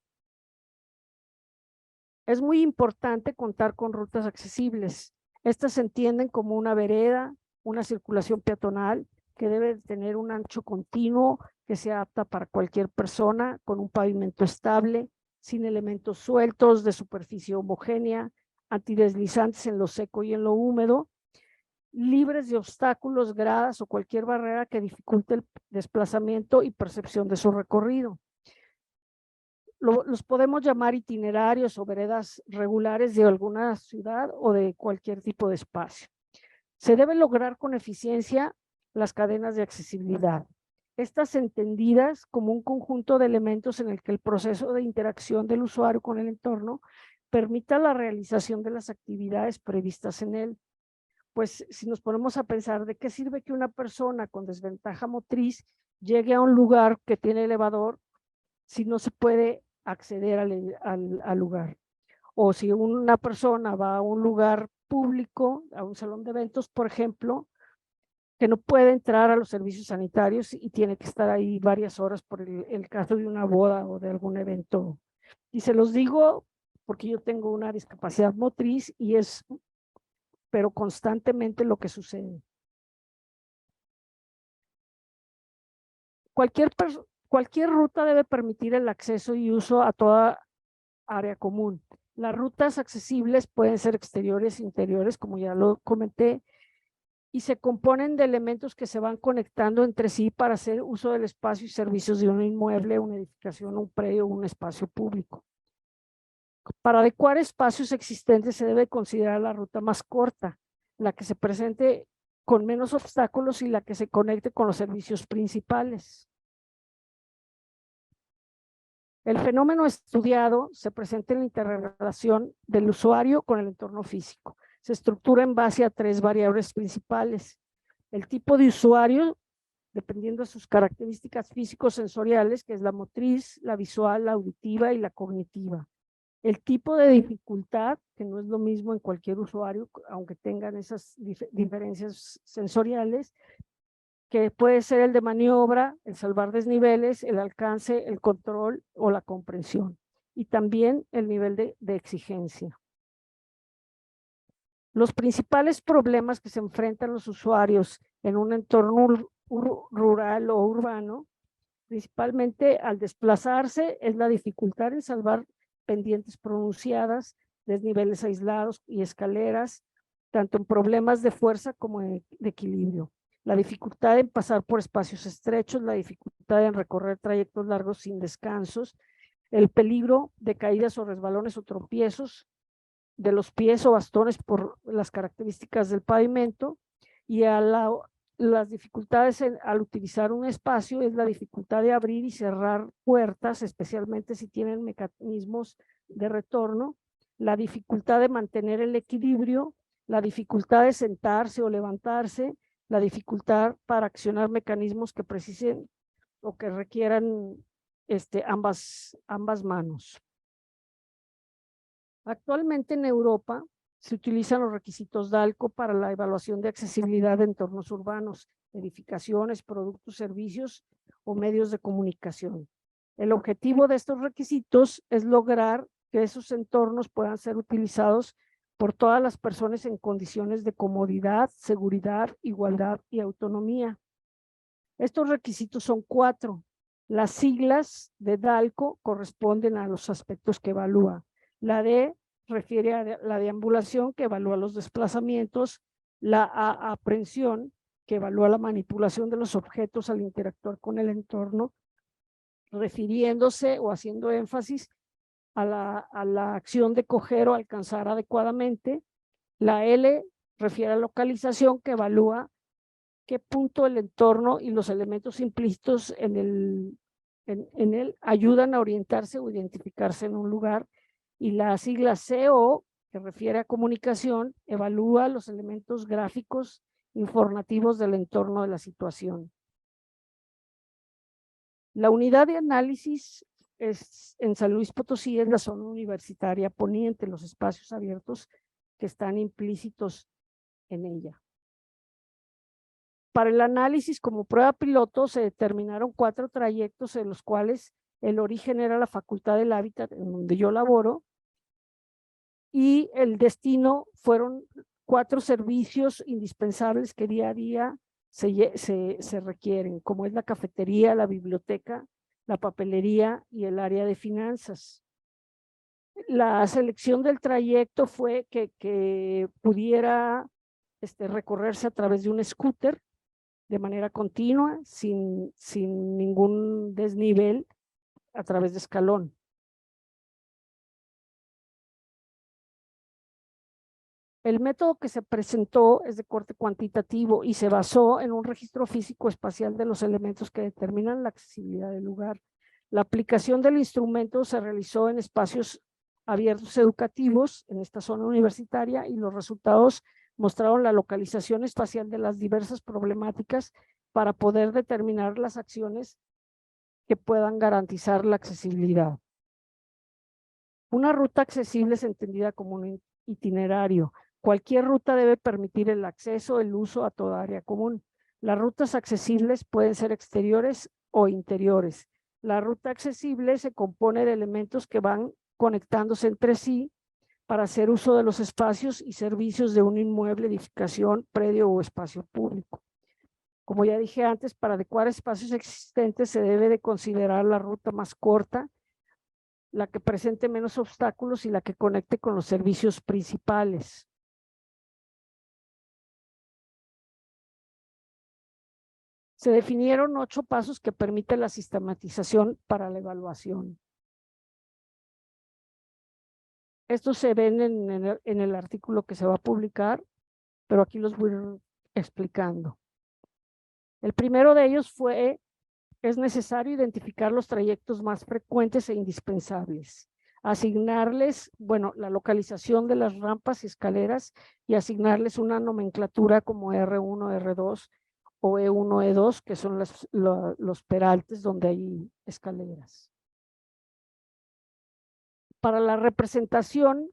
Es muy importante contar con rutas accesibles. Estas se entienden como una vereda, una circulación peatonal que debe tener un ancho continuo que sea apta para cualquier persona, con un pavimento estable, sin elementos sueltos, de superficie homogénea, antideslizantes en lo seco y en lo húmedo, libres de obstáculos, gradas o cualquier barrera que dificulte el desplazamiento y percepción de su recorrido. Los podemos llamar itinerarios o veredas regulares de alguna ciudad o de cualquier tipo de espacio. Se debe lograr con eficiencia las cadenas de accesibilidad. Estas entendidas como un conjunto de elementos en el que el proceso de interacción del usuario con el entorno permita la realización de las actividades previstas en él. Pues si nos ponemos a pensar, ¿de qué sirve que una persona con desventaja motriz llegue a un lugar que tiene elevador si no se puede acceder al lugar. O si una persona va a un lugar público, a un salón de eventos, por ejemplo, que no puede entrar a los servicios sanitarios y tiene que estar ahí varias horas por el caso de una boda o de algún evento. Y se los digo porque yo tengo una discapacidad motriz y es, pero constantemente lo que sucede. Cualquier ruta debe permitir el acceso y uso a toda área común. Las rutas accesibles pueden ser exteriores e interiores, como ya lo comenté, y se componen de elementos que se van conectando entre sí para hacer uso del espacio y servicios de un inmueble, una edificación, un predio o un espacio público. Para adecuar espacios existentes se debe considerar la ruta más corta, la que se presente con menos obstáculos y la que se conecte con los servicios principales. El fenómeno estudiado se presenta en la interrelación del usuario con el entorno físico. Se estructura en base a 3 variables principales. El tipo de usuario, dependiendo de sus características físico-sensoriales, que es la motriz, la visual, la auditiva y la cognitiva. El tipo de dificultad, que no es lo mismo en cualquier usuario, aunque tengan esas diferencias sensoriales, que puede ser el de maniobra, el salvar desniveles, el alcance, el control o la comprensión. Y también el nivel de exigencia. Los principales problemas que se enfrentan los usuarios en un entorno rural o urbano, principalmente al desplazarse, es la dificultad en salvar pendientes pronunciadas, desniveles aislados y escaleras, tanto en problemas de fuerza como de equilibrio. La dificultad en pasar por espacios estrechos, la dificultad en recorrer trayectos largos sin descansos, el peligro de caídas o resbalones o tropiezos de los pies o bastones por las características del pavimento, y las dificultades al utilizar un espacio es la dificultad de abrir y cerrar puertas, especialmente si tienen mecanismos de retorno, la dificultad de mantener el equilibrio, la dificultad de sentarse o levantarse, la dificultad para accionar mecanismos que precisen o que requieran ambas manos. Actualmente en Europa se utilizan los requisitos DALCO para la evaluación de accesibilidad de entornos urbanos, edificaciones, productos, servicios o medios de comunicación. El objetivo de estos requisitos es lograr que esos entornos puedan ser utilizados por todas las personas en condiciones de comodidad, seguridad, igualdad y autonomía. Estos requisitos son 4. Las siglas de DALCO corresponden a los aspectos que evalúa. La D refiere a la deambulación, que evalúa los desplazamientos. La A, aprehensión, que evalúa la manipulación de los objetos al interactuar con el entorno, refiriéndose o haciendo énfasis a la acción de coger o alcanzar adecuadamente. La L refiere a localización, que evalúa qué punto el entorno y los elementos implícitos en él ayudan a orientarse o identificarse en un lugar. Y la sigla CO, que refiere a comunicación, evalúa los elementos gráficos informativos del entorno de la situación. La unidad de análisis en San Luis Potosí es la zona universitaria poniente, los espacios abiertos que están implícitos en ella. Para el análisis como prueba piloto se determinaron 4 trayectos en los cuales el origen era la Facultad del Hábitat, en donde yo laboro, y el destino fueron 4 servicios indispensables que día a día se requieren, como es la cafetería, la biblioteca, la papelería y el área de finanzas. La selección del trayecto fue que pudiera recorrerse a través de un scooter de manera continua, sin ningún desnivel, a través de escalón. El método que se presentó es de corte cuantitativo y se basó en un registro físico espacial de los elementos que determinan la accesibilidad del lugar. La aplicación del instrumento se realizó en espacios abiertos educativos en esta zona universitaria y los resultados mostraron la localización espacial de las diversas problemáticas para poder determinar las acciones que puedan garantizar la accesibilidad. Una ruta accesible es entendida como un itinerario. Cualquier ruta debe permitir el acceso, el uso a toda área común. Las rutas accesibles pueden ser exteriores o interiores. La ruta accesible se compone de elementos que van conectándose entre sí para hacer uso de los espacios y servicios de un inmueble, edificación, predio o espacio público. Como ya dije antes, para adecuar espacios existentes se debe de considerar la ruta más corta, la que presente menos obstáculos y la que conecte con los servicios principales. Se definieron 8 pasos que permiten la sistematización para la evaluación. Estos se ven en el artículo que se va a publicar, pero aquí los voy a ir explicando. El primero de ellos es necesario identificar los trayectos más frecuentes e indispensables, asignarles, la localización de las rampas y escaleras y asignarles una nomenclatura como R1, R2 o E1, E2, que son los peraltes donde hay escaleras. Para la representación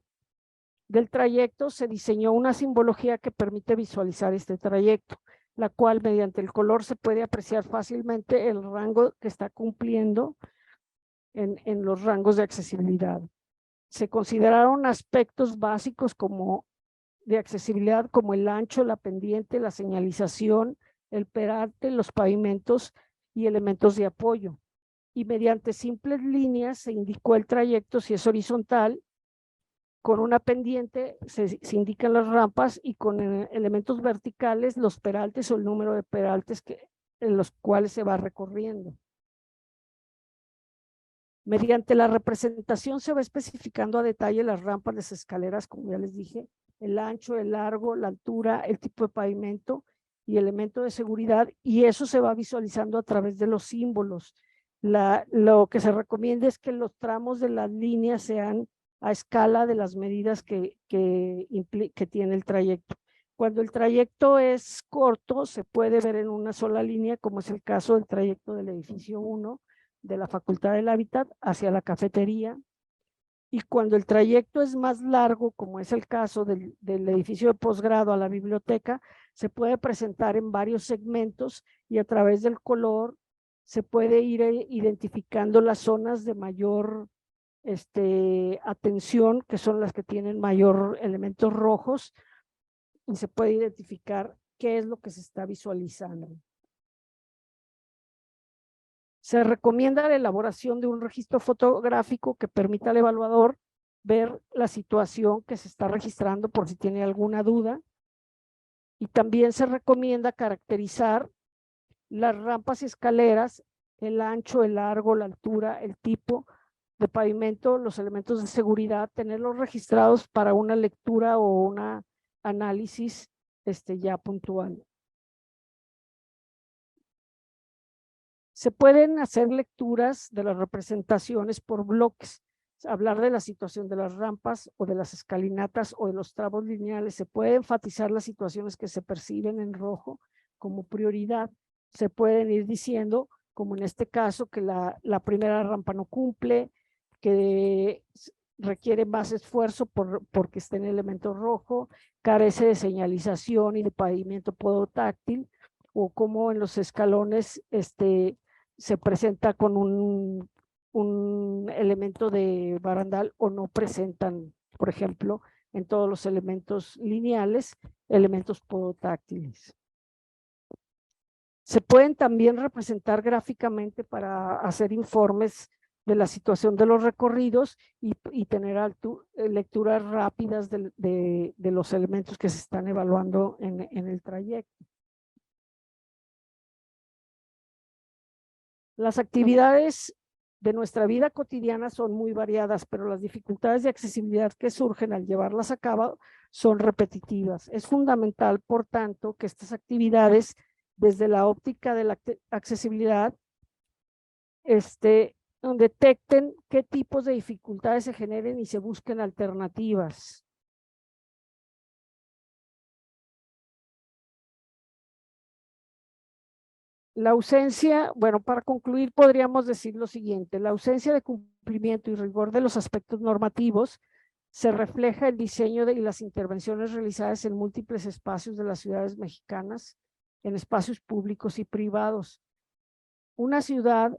del trayecto se diseñó una simbología que permite visualizar este trayecto, la cual mediante el color se puede apreciar fácilmente el rango que está cumpliendo en los rangos de accesibilidad. Se consideraron aspectos básicos de accesibilidad como el ancho, la pendiente, la señalización, el peralte, los pavimentos y elementos de apoyo. Y mediante simples líneas se indicó el trayecto si es horizontal. Con una pendiente se indican las rampas y con elementos verticales los peraltes o el número de peraltes en los cuales se va recorriendo. Mediante la representación se va especificando a detalle las rampas, las escaleras, como ya les dije, el ancho, el largo, la altura, el tipo de pavimento y elemento de seguridad, y eso se va visualizando a través de los símbolos. Lo que se recomienda es que los tramos de las líneas sean a escala de las medidas que tiene el trayecto. Cuando el trayecto es corto, se puede ver en una sola línea, como es el caso del trayecto del edificio 1 de la Facultad del Hábitat hacia la cafetería. Y cuando el trayecto es más largo, como es el caso del edificio de posgrado a la biblioteca, se puede presentar en varios segmentos y a través del color se puede ir identificando las zonas de mayor atención, que son las que tienen mayor elementos rojos, y se puede identificar qué es lo que se está visualizando. Se recomienda la elaboración de un registro fotográfico que permita al evaluador ver la situación que se está registrando por si tiene alguna duda, y también se recomienda caracterizar las rampas y escaleras, el ancho, el largo, la altura, el tipo de pavimento, los elementos de seguridad, tenerlos registrados para una lectura o un análisis ya puntual. Se pueden hacer lecturas de las representaciones por bloques, hablar de la situación de las rampas o de las escalinatas o de los tramos lineales. Se puede enfatizar las situaciones que se perciben en rojo como prioridad. Se pueden ir diciendo, como en este caso, que la primera rampa no cumple, que requiere más esfuerzo porque está en elemento rojo, carece de señalización y de pavimento podotáctil, o como en los escalones se presenta con un elemento de barandal o no presentan, por ejemplo, en todos los elementos lineales, elementos podotáctiles. Se pueden también representar gráficamente para hacer informes de la situación de los recorridos y tener lecturas rápidas de los elementos que se están evaluando en el trayecto. Las actividades de nuestra vida cotidiana son muy variadas, pero las dificultades de accesibilidad que surgen al llevarlas a cabo son repetitivas. Es fundamental, por tanto, que estas actividades, desde la óptica de la accesibilidad, detecten qué tipos de dificultades se generen y se busquen alternativas. La ausencia, para concluir podríamos decir lo siguiente: la ausencia de cumplimiento cumplimiento y rigor de los aspectos normativos, se refleja el diseño y las intervenciones realizadas en múltiples espacios de las ciudades mexicanas, en espacios públicos y privados. Una ciudad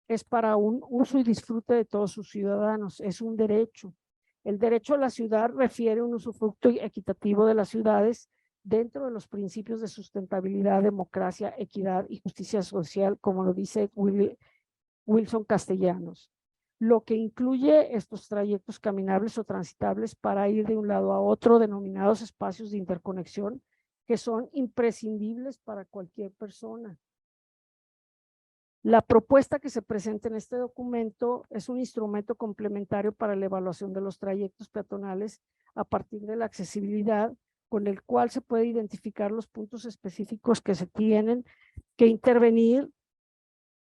es para un uso y disfrute de todos sus ciudadanos, es un derecho. El derecho a la ciudad refiere a un usufructo equitativo de las ciudades dentro de los principios de sustentabilidad, democracia, equidad y justicia social, como lo dice Wilson Castellanos, lo que incluye estos trayectos caminables o transitables para ir de un lado a otro, denominados espacios de interconexión, que son imprescindibles para cualquier persona. La propuesta que se presenta en este documento es un instrumento complementario para la evaluación de los trayectos peatonales a partir de la accesibilidad, con el cual se puede identificar los puntos específicos que se tienen que intervenir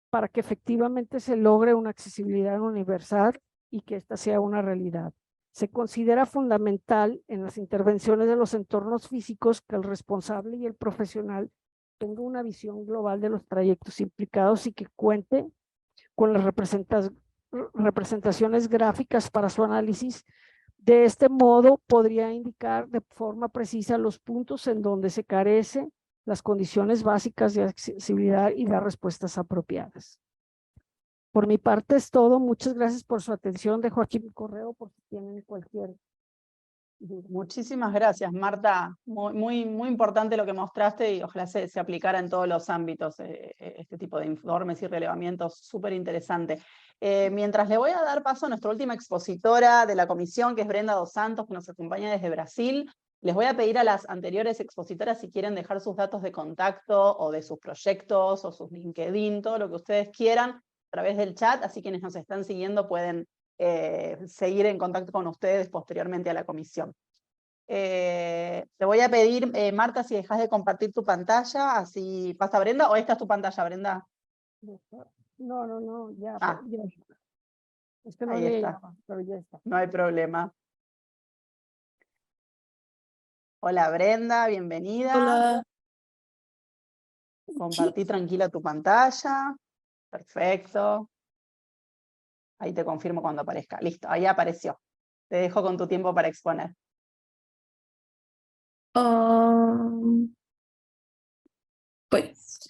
para que efectivamente se logre una accesibilidad universal y que esta sea una realidad. Se considera fundamental en las intervenciones de los entornos físicos que el responsable y el profesional tenga una visión global de los trayectos implicados y que cuente con las representaciones gráficas para su análisis. De este modo podría indicar de forma precisa los puntos en donde se carece las condiciones básicas de accesibilidad y dar respuestas apropiadas. Por mi parte es todo. Muchas gracias por su atención. Dejo aquí mi correo por si tienen cualquier duda. Muchísimas gracias, Marta. Muy importante lo que mostraste y ojalá se aplicara en todos los ámbitos este tipo de informes y relevamientos. Súper interesante. Mientras le voy a dar paso a nuestra última expositora de la comisión, que es Brenda Dos Santos, que nos acompaña desde Brasil, les voy a pedir a las anteriores expositoras si quieren dejar sus datos de contacto o de sus proyectos o sus LinkedIn, todo lo que ustedes quieran a través del chat, así quienes nos están siguiendo pueden seguir en contacto con ustedes posteriormente a la comisión. Te voy a pedir, Marta, si dejas de compartir tu pantalla, así pasa Brenda, o esta es tu pantalla, Brenda. No, ya. Ah, ya. Es que no ahí le está. llegaba, pero ya está. No hay problema. Hola Brenda, bienvenida. Hola. Compartí tranquila tu pantalla. Perfecto. Ahí te confirmo cuando aparezca. Listo, ahí apareció. Te dejo con tu tiempo para exponer. Pues,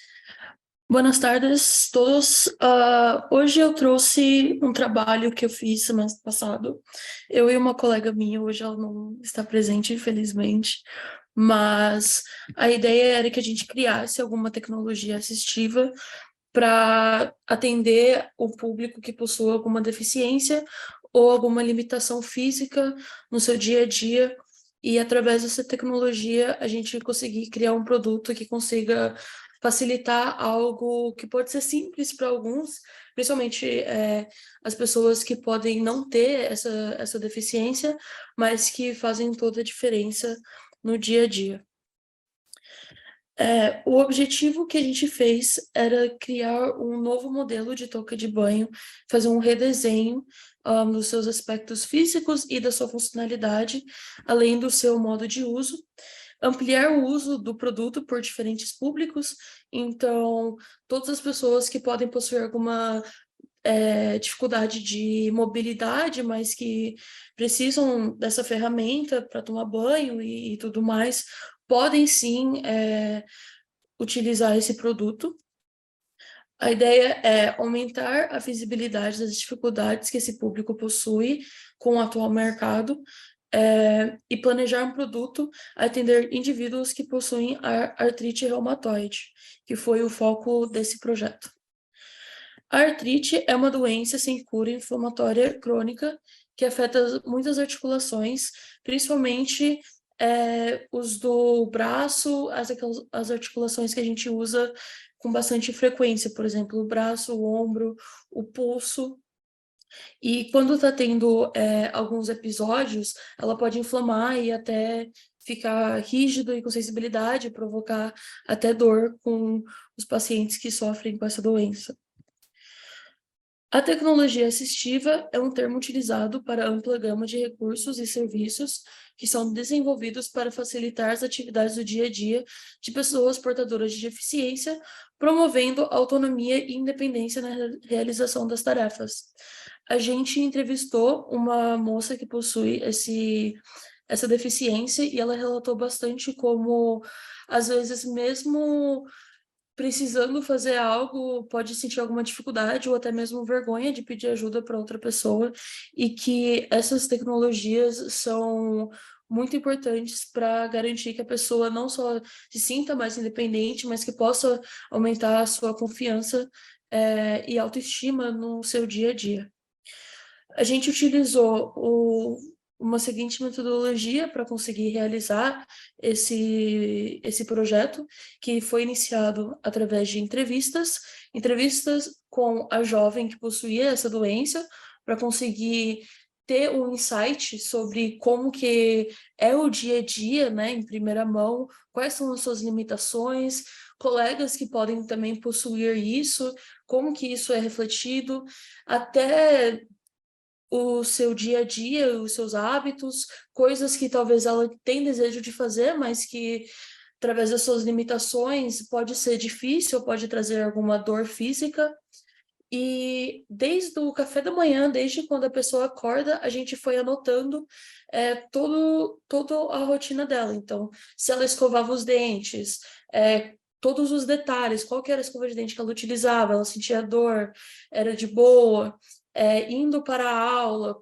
buenas tardes a todos. Hoje eu trouxe trabalho que eu fiz semana passada. Eu e uma colega minha, hoje ela não está presente, infelizmente, mas a ideia era que a gente criasse alguma tecnologia assistiva para atender o público que possui alguma deficiência ou alguma limitação física no seu dia a dia, e através dessa tecnologia a gente conseguir criar um produto que consiga facilitar algo que pode ser simples para alguns, principalmente as pessoas que podem não ter essa deficiência, mas que fazem toda a diferença no dia a dia. O objetivo que a gente fez era criar um novo modelo de touca de banho, fazer um redesenho dos seus aspectos físicos e da sua funcionalidade, além do seu modo de uso, ampliar o uso do produto por diferentes públicos, então todas as pessoas que podem possuir alguma dificuldade de mobilidade, mas que precisam dessa ferramenta para tomar banho e tudo mais, podem sim utilizar esse produto. A ideia é aumentar a visibilidade das dificuldades que esse público possui com o atual mercado e planejar um produto a atender indivíduos que possuem artrite reumatoide, que foi o foco desse projeto. A artrite é uma doença sem cura inflamatória crônica que afeta muitas articulações, principalmente os do braço, as articulações que a gente usa com bastante frequência, por exemplo, o braço, o ombro, o pulso. E quando está tendo alguns episódios, ela pode inflamar e até ficar rígido e com sensibilidade, provocar até dor com os pacientes que sofrem com essa doença. A tecnologia assistiva é um termo utilizado para ampla gama de recursos e serviços que são desenvolvidos para facilitar as atividades do dia a dia de pessoas portadoras de deficiência, promovendo autonomia e independência na realização das tarefas. a gente entrevistou uma moça que possui essa deficiência e ela relatou bastante como, às vezes, mesmo precisando fazer algo, pode sentir alguma dificuldade ou até mesmo vergonha de pedir ajuda para outra pessoa, e que essas tecnologias são muito importantes para garantir que a pessoa não só se sinta mais independente, mas que possa aumentar a sua confiança e autoestima no seu dia a dia. A gente utilizou uma seguinte metodologia para conseguir realizar esse projeto, que foi iniciado através de entrevistas com a jovem que possuía essa doença, para conseguir ter um insight sobre como que é o dia a dia, né, em primeira mão, quais são as suas limitações, colegas que podem também possuir isso, como que isso é refletido, até o seu dia a dia, os seus hábitos, coisas que talvez ela tenha desejo de fazer, mas que, através das suas limitações, pode ser difícil, pode trazer alguma dor física. E desde o café da manhã, desde quando a pessoa acorda, a gente foi anotando toda a rotina dela. Então, se ela escovava os dentes, todos os detalhes, qual que era a escova de dente que ela utilizava, ela sentia dor, era de boa, indo para a aula,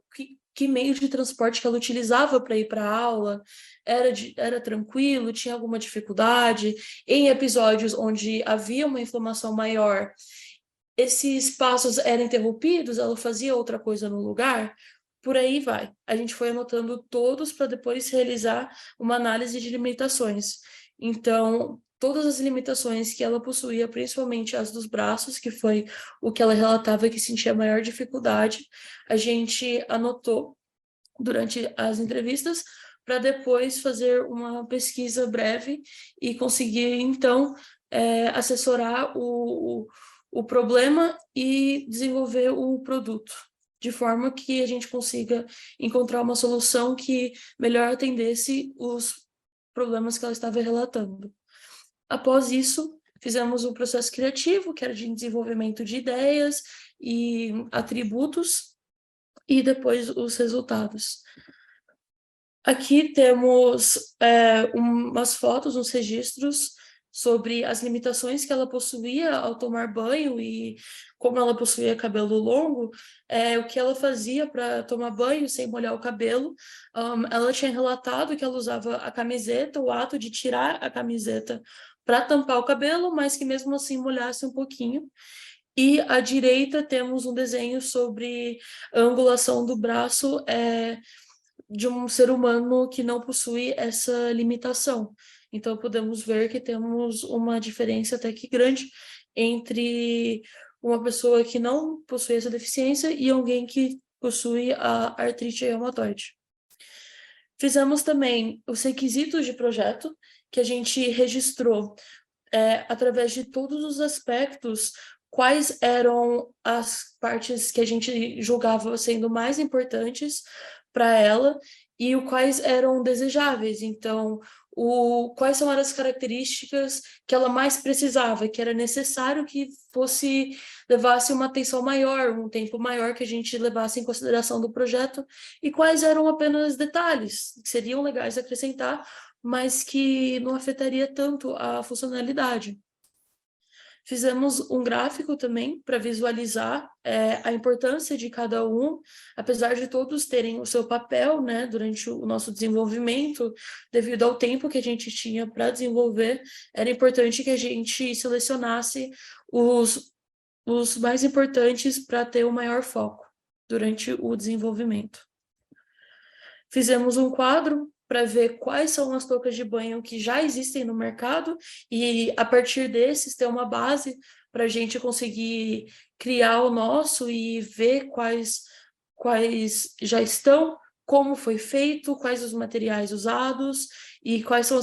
que meio de transporte que ela utilizava para ir para a aula, era tranquilo, tinha alguma dificuldade, em episódios onde havia uma inflamação maior, esses passos eram interrompidos, ela fazia outra coisa no lugar, por aí vai. A gente foi anotando todos para depois realizar uma análise de limitações. Então, todas as limitações que ela possuía, principalmente as dos braços, que foi o que ela relatava que sentia maior dificuldade, a gente anotou durante as entrevistas para depois fazer uma pesquisa breve e conseguir, então, assessorar o problema e desenvolver o produto, de forma que a gente consiga encontrar uma solução que melhor atendesse os problemas que ela estava relatando. Após isso, fizemos um processo criativo, que era de desenvolvimento de ideias e atributos, e depois os resultados. Aqui temos umas fotos, uns registros sobre as limitações que ela possuía ao tomar banho, e como ela possuía cabelo longo, o que ela fazia para tomar banho sem molhar o cabelo. Ela tinha relatado que ela usava a camiseta, o ato de tirar a camiseta para tampar o cabelo, mas que mesmo assim molhasse um pouquinho. E à direita temos um desenho sobre a angulação do braço de um ser humano que não possui essa limitação. Então, podemos ver que temos uma diferença até que grande entre uma pessoa que não possui essa deficiência e alguém que possui a artrite reumatoide. Fizemos também os requisitos de projeto, que a gente registrou através de todos os aspectos, quais eram as partes que a gente julgava sendo mais importantes para ela e quais eram desejáveis. Então, quais são as características que ela mais precisava, que era necessário que levasse uma atenção maior, um tempo maior que a gente levasse em consideração do projeto, e quais eram apenas detalhes que seriam legais acrescentar, mas que não afetaria tanto a funcionalidade. Fizemos um gráfico também para visualizar a importância de cada um, apesar de todos terem o seu papel, né, durante o nosso desenvolvimento, devido ao tempo que a gente tinha para desenvolver, era importante que a gente selecionasse os mais importantes para ter o maior foco durante o desenvolvimento. Fizemos um quadro para ver quais são as toucas de banho que já existem no mercado e, a partir desses, ter uma base para a gente conseguir criar o nosso e ver quais já estão, como foi feito, quais os materiais usados e quais são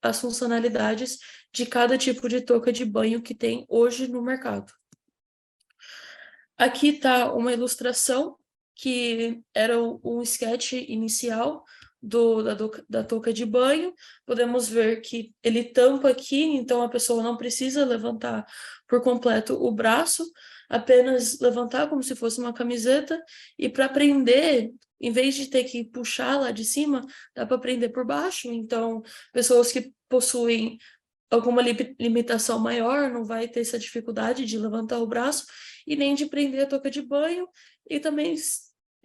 as funcionalidades de cada tipo de touca de banho que tem hoje no mercado. Aqui está uma ilustração que era um sketch inicial da touca de banho. Podemos ver que ele tampa aqui, então a pessoa não precisa levantar por completo o braço. apenas levantar como se fosse uma camiseta, e para prender, em vez de ter que puxar lá de cima, dá para prender por baixo. Então, pessoas que possuem alguma limitação maior não vai ter essa dificuldade de levantar o braço e nem de prender a touca de banho, e também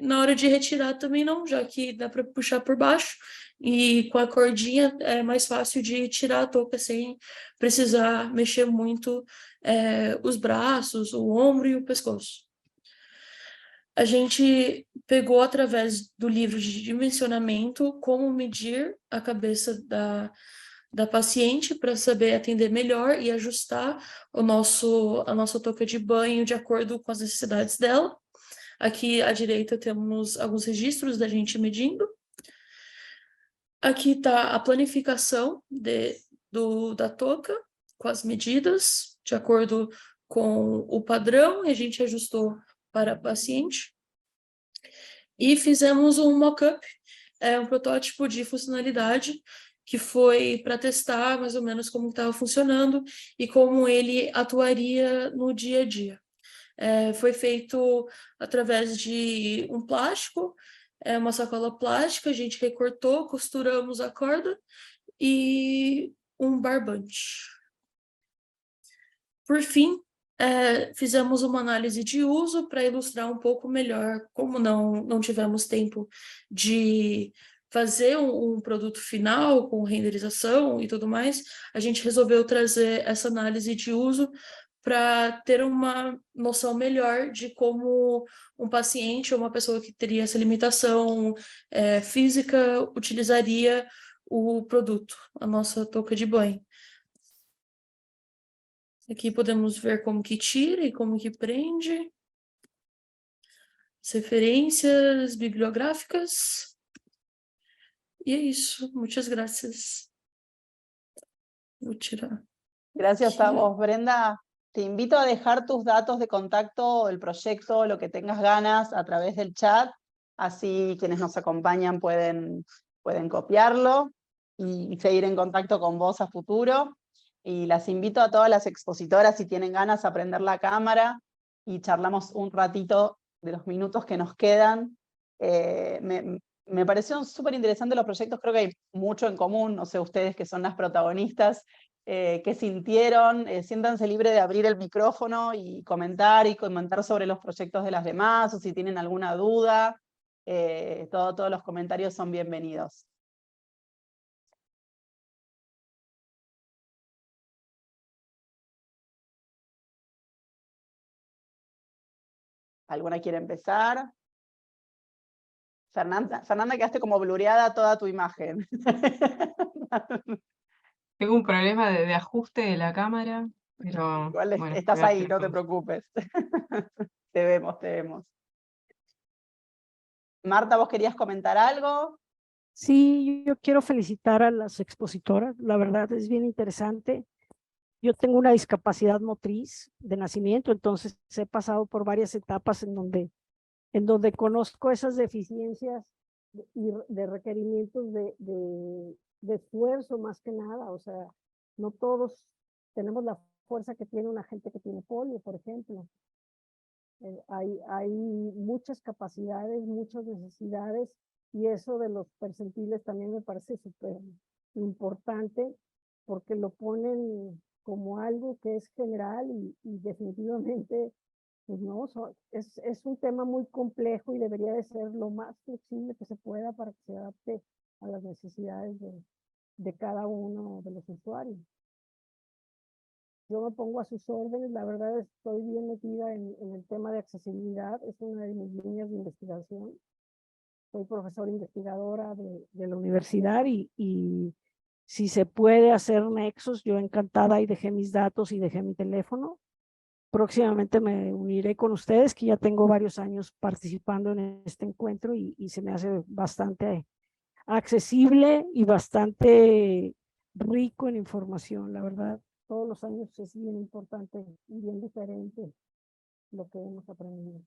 na hora de retirar também não, já que dá para puxar por baixo, e com a cordinha é mais fácil de tirar a touca sem precisar mexer muito os braços, o ombro e o pescoço. A gente pegou através do livro de dimensionamento como medir a cabeça da paciente para saber atender melhor e ajustar a nossa touca de banho de acordo com as necessidades dela. Aqui à direita temos alguns registros da gente medindo. Aqui está a planificação da touca, com as medidas, de acordo com o padrão, e a gente ajustou para a paciente. E fizemos um mock-up, um protótipo de funcionalidade, que foi para testar mais ou menos como estava funcionando e como ele atuaria no dia a dia. Foi feito através de um plástico, uma sacola plástica, a gente recortou, costuramos a corda e um barbante. Por fim, fizemos uma análise de uso para ilustrar um pouco melhor, como não tivemos tempo de fazer um produto final com renderização e tudo mais, a gente resolveu trazer essa análise de uso para ter uma noção melhor de como um paciente ou uma pessoa que teria essa limitação física utilizaria o produto, a nossa touca de banho. Aqui podemos ver como que tira e como que prende. As referências bibliográficas. E é isso. Muchas gracias. Vou tirar. Gracias aquí. a vos, Brenda. Te invito a dejar tus datos de contacto, el proyecto, lo que tengas ganas a través del chat, así quienes nos acompañan pueden copiarlo y seguir en contacto con vos a futuro. Y las invito a todas las expositoras, si tienen ganas, a prender la cámara y charlamos un ratito de los minutos que nos quedan. Me parecieron súper interesantes los proyectos, creo que hay mucho en común, no sé, ustedes que son las protagonistas, qué sintieron, siéntanse libres de abrir el micrófono y comentar sobre los proyectos de las demás, o si tienen alguna duda, todos los comentarios son bienvenidos. ¿Alguna quiere empezar? Fernanda, quedaste como blureada toda tu imagen. Tengo un problema de ajuste de la cámara, pero Igual bueno, estás voy a ahí, hacer no te todo. preocupes. Te vemos, te vemos. Marta, ¿vos querías comentar algo? Sí, yo quiero felicitar a las expositoras, la verdad es bien interesante. Yo tengo una discapacidad motriz de nacimiento, entonces he pasado por varias etapas en donde conozco esas deficiencias y de requerimientos de esfuerzo más que nada. O sea, no todos tenemos la fuerza que tiene una gente que tiene polio, por ejemplo. Hay muchas capacidades, muchas necesidades, y eso de los percentiles también me parece súper importante, porque lo ponen como algo que es general y definitivamente, pues no, es un tema muy complejo y debería de ser lo más flexible que se pueda para que se adapte a las necesidades de cada uno de los usuarios. Yo me pongo a sus órdenes, la verdad estoy bien metida en el tema de accesibilidad, es una de mis líneas de investigación. Soy profesora investigadora de la universidad y si se puede hacer nexos, yo encantada, y dejé mis datos y dejé mi teléfono. Próximamente me uniré con ustedes, que ya tengo varios años participando en este encuentro y se me hace bastante accesible y bastante rico en información, la verdad. Todos los años es bien importante y bien diferente lo que hemos aprendido.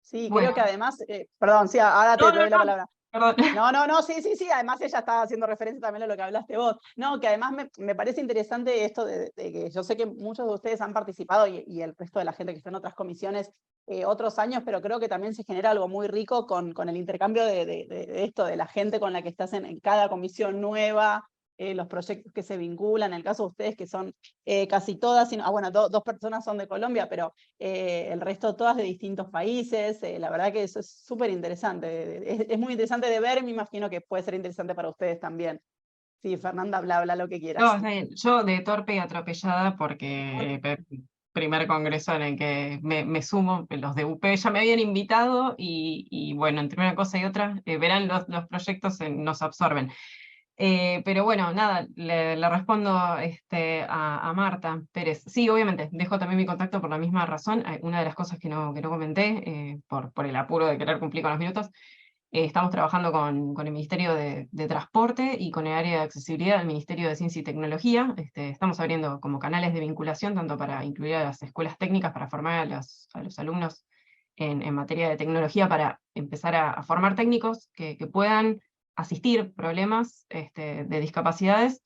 Sí, Bueno. creo que además, perdón, sí, ahora te doy la palabra. Perdón. No, sí, además ella estaba haciendo referencia también a lo que hablaste vos. No, que además me parece interesante esto de que yo sé que muchos de ustedes han participado y el resto de la gente que está en otras comisiones otros años, pero creo que también se genera algo muy rico con el intercambio de esto, de la gente con la que estás en cada comisión nueva, los proyectos que se vinculan, en el caso de ustedes que son casi todas, bueno, dos personas son de Colombia, pero el resto todas de distintos países, la verdad que eso es súper interesante, es muy interesante de ver, me imagino que puede ser interesante para ustedes también. Sí, Fernanda, habla lo que quieras. No, está bien. Yo de torpe y atropellada porque primer congreso en el que me sumo, los de UP ya me habían invitado y bueno, entre una cosa y otra, verán los proyectos nos absorben. Pero bueno, nada, le respondo a Marta Pérez. Sí, obviamente, dejo también mi contacto por la misma razón. Una de las cosas que no comenté, por el apuro de querer cumplir con los minutos, estamos trabajando con el Ministerio de Transporte y con el área de accesibilidad del Ministerio de Ciencia y Tecnología. Estamos abriendo como canales de vinculación, tanto para incluir a las escuelas técnicas, para formar a los alumnos en materia de tecnología, para empezar a formar técnicos que puedan asistir problemas de discapacidades.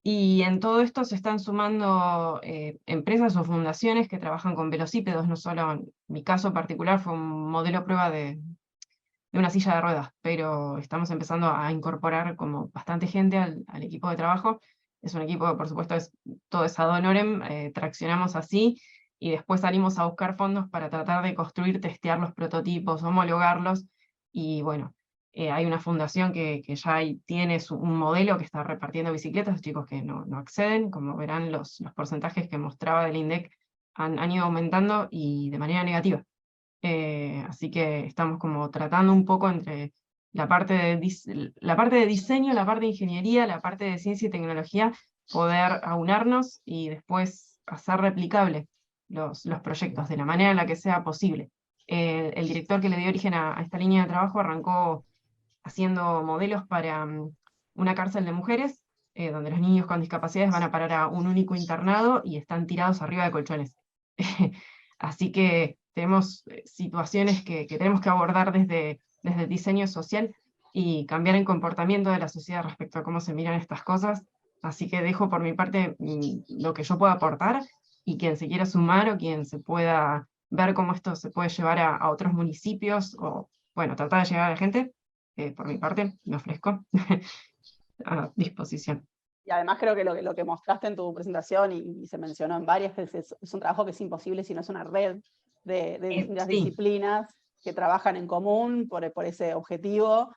Y en todo esto se están sumando empresas o fundaciones que trabajan con velocípedos, no solo en mi caso particular fue un modelo prueba de una silla de ruedas, pero estamos empezando a incorporar como bastante gente al equipo de trabajo. Es un equipo que por supuesto todo es ad honorem, traccionamos así, y después salimos a buscar fondos para tratar de construir, testear los prototipos, homologarlos, y bueno, hay una fundación que ya tiene un modelo que está repartiendo bicicletas, chicos que no acceden, como verán los porcentajes que mostraba del INDEC han ido aumentando y de manera negativa. Así que estamos como tratando un poco entre la parte de diseño, la parte de ingeniería, la parte de ciencia y tecnología, poder aunarnos y después hacer replicable los proyectos de la manera en la que sea posible. El director que le dio origen a esta línea de trabajo arrancó haciendo modelos para una cárcel de mujeres, donde los niños con discapacidades van a parar a un único internado y están tirados arriba de colchones. Así que tenemos situaciones que tenemos que abordar desde el diseño social y cambiar el comportamiento de la sociedad respecto a cómo se miran estas cosas. Así que dejo por mi parte lo que yo pueda aportar, y quien se quiera sumar o quien se pueda ver cómo esto se puede llevar a otros municipios, o bueno, tratar de llegar a la gente, por mi parte me ofrezco a disposición. Y además creo que lo que mostraste en tu presentación y se mencionó en varias, es un trabajo que es imposible si no es una red de distintas Sí. disciplinas que trabajan en común por ese objetivo.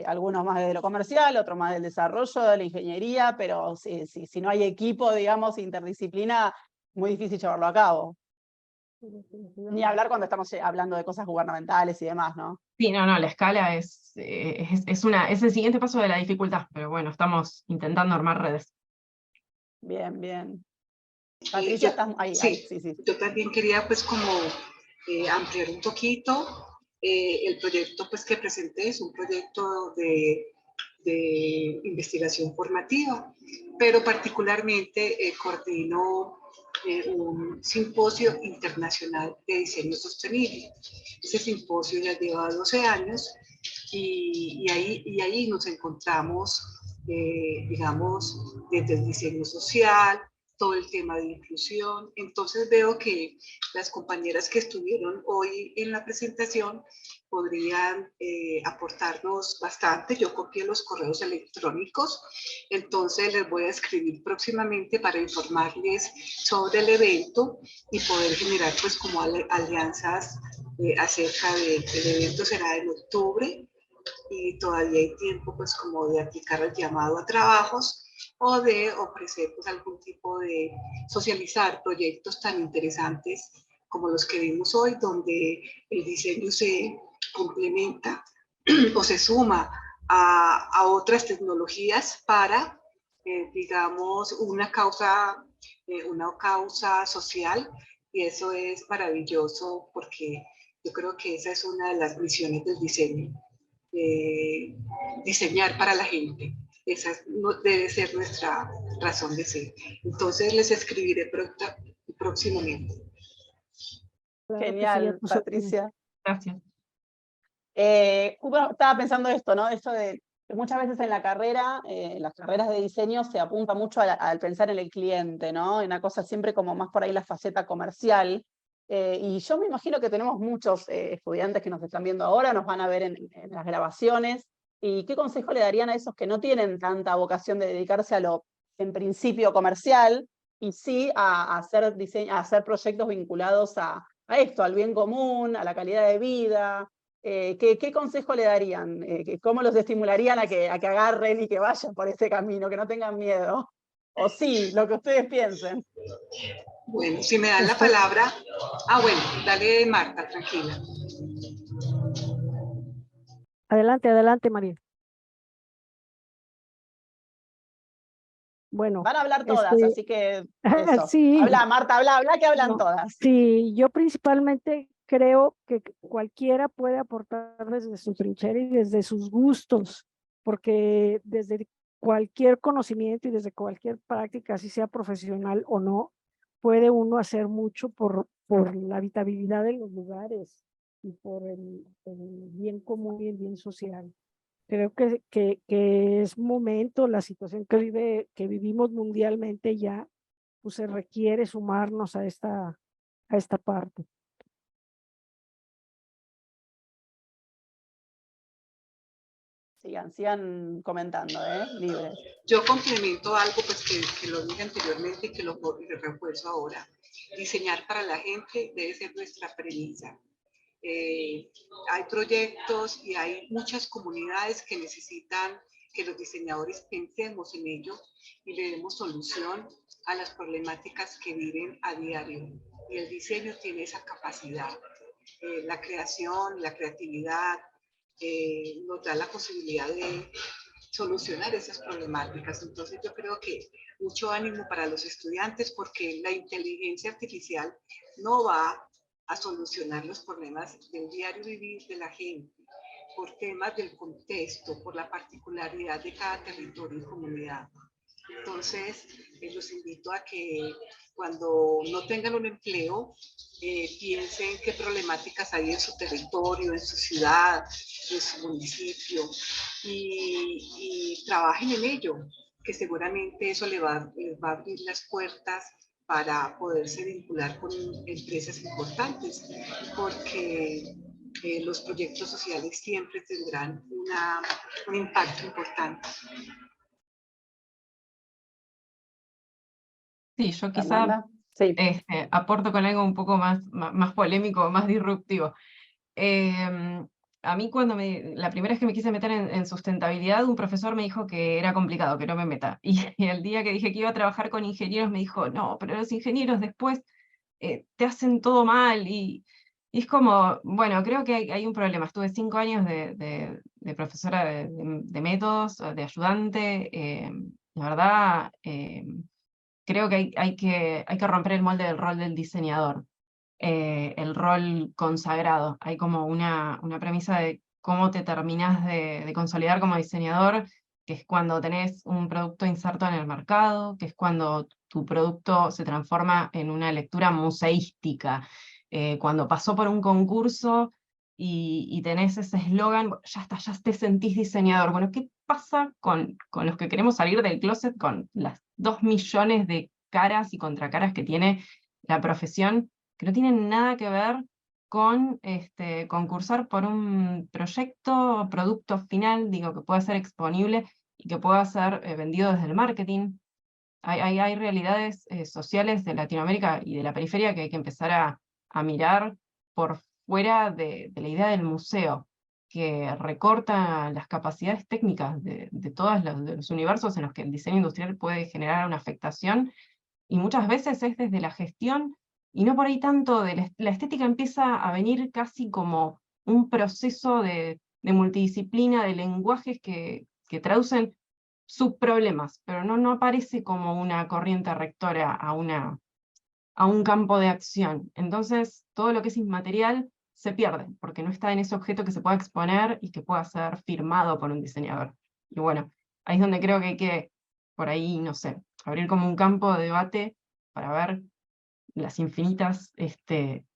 Algunos más de lo comercial, otros más del desarrollo, de la ingeniería, pero si no hay equipo, digamos, interdisciplina, muy difícil llevarlo a cabo. Ni hablar cuando estamos hablando de cosas gubernamentales y demás, ¿no? Sí, no, la escala es el siguiente paso de la dificultad, pero bueno, estamos intentando armar redes. Bien. Patricia, estás ahí. Sí, Sí. Yo también quería pues como ampliar un poquito el proyecto pues que presenté. Es un proyecto de investigación formativa, pero particularmente coordino un simposio internacional de diseño sostenible. Ese simposio ya lleva 12 años y ahí nos encontramos, digamos, desde el diseño social, todo el tema de inclusión. Entonces veo que las compañeras que estuvieron hoy en la presentación podrían aportarnos bastante. Yo copié los correos electrónicos, entonces les voy a escribir próximamente para informarles sobre el evento y poder generar pues como alianzas acerca del evento. Será en octubre y todavía hay tiempo pues como de aplicar el llamado a trabajos o de ofrecer pues algún tipo de socializar proyectos tan interesantes como los que vimos hoy, donde el diseño se complementa o se suma a otras tecnologías para, digamos, una causa social, y eso es maravilloso porque yo creo que esa es una de las misiones del diseño, diseñar para la gente. Esa debe ser nuestra razón de ser. Entonces les escribiré próximamente. Genial, Patricia. Gracias. Estaba pensando esto, ¿no? Esto de que muchas veces en la carrera, en las carreras de diseño se apunta mucho al pensar en el cliente, ¿no? Una cosa siempre como más por ahí la faceta comercial. Y yo me imagino que tenemos muchos estudiantes que nos están viendo ahora, nos van a ver en las grabaciones. ¿Y qué consejo le darían a esos que no tienen tanta vocación de dedicarse a lo, en principio, comercial, y sí a hacer diseño, a hacer proyectos vinculados a esto, al bien común, a la calidad de vida? ¿Qué consejo le darían? ¿Cómo los estimularían a que agarren y que vayan por ese camino, que no tengan miedo? O sí, lo que ustedes piensen. Bueno, si me dan la palabra. Ah, bueno, dale Marta, tranquila. Adelante, adelante, María. Bueno, Van a hablar todas, así que eso. sí, Habla, Marta, habla, que hablan no, todas. sí, yo principalmente creo que cualquiera puede aportar desde su trinchera y desde sus gustos, porque desde cualquier conocimiento y desde cualquier práctica, así sea profesional o no, puede uno hacer mucho por la habitabilidad de los lugares y por el bien común y el bien social. Creo que es momento, la situación que vivimos mundialmente ya, pues se requiere sumarnos a esta parte. Sigan comentando, libres. Yo complemento algo pues, que lo dije anteriormente y que lo refuerzo ahora. Diseñar para la gente debe ser nuestra premisa. Hay proyectos y hay muchas comunidades que necesitan que los diseñadores pensemos en ello y le demos solución a las problemáticas que viven a diario. Y el diseño tiene esa capacidad. La creación, la creatividad, nos da la posibilidad de solucionar esas problemáticas. Entonces yo creo que mucho ánimo para los estudiantes porque la inteligencia artificial no va a solucionar los problemas del diario vivir de la gente, por temas del contexto, por la particularidad de cada territorio y comunidad. Entonces, los invito a que cuando no tengan un empleo, piensen qué problemáticas hay en su territorio, en su ciudad, en su municipio, y trabajen en ello, que seguramente eso les va a abrir las puertas para poderse vincular con empresas importantes, porque los proyectos sociales siempre tendrán un impacto importante. Sí, yo quizá Fernanda. Sí. aporto con algo un poco más polémico, más disruptivo. A mí la primera vez que me quise meter en sustentabilidad, un profesor me dijo que era complicado, que no me meta. Y el día que dije que iba a trabajar con ingenieros me dijo, no, pero los ingenieros después te hacen todo mal. Y es como, bueno, creo que hay un problema. Estuve 5 años de profesora de métodos, de ayudante. La verdad, creo que hay que romper el molde del rol del diseñador. El rol consagrado. Hay como una premisa de cómo te terminás de consolidar como diseñador, que es cuando tenés un producto inserto en el mercado, que es cuando tu producto se transforma en una lectura museística, cuando pasó por un concurso y tenés ese eslogan, ya está, ya te sentís diseñador. Bueno, ¿qué pasa con los que queremos salir del closet con las 2 millones de caras y contracaras que tiene la profesión, que no tienen nada que ver con concursar por un proyecto o producto final, digo, que pueda ser exponible y que pueda ser vendido desde el marketing? Hay realidades sociales de Latinoamérica y de la periferia que hay que empezar a mirar por fuera de la idea del museo, que recorta las capacidades técnicas de todos los universos en los que el diseño industrial puede generar una afectación, y muchas veces es desde la gestión y no por ahí tanto de la estética. Empieza a venir casi como un proceso de multidisciplina, de lenguajes que traducen sus problemas, pero no aparece como una corriente rectora a un campo de acción. Entonces, todo lo que es inmaterial se pierde, porque no está en ese objeto que se pueda exponer y que pueda ser firmado por un diseñador. Y bueno, ahí es donde creo que hay que, por ahí, no sé, abrir como un campo de debate para ver las infinitas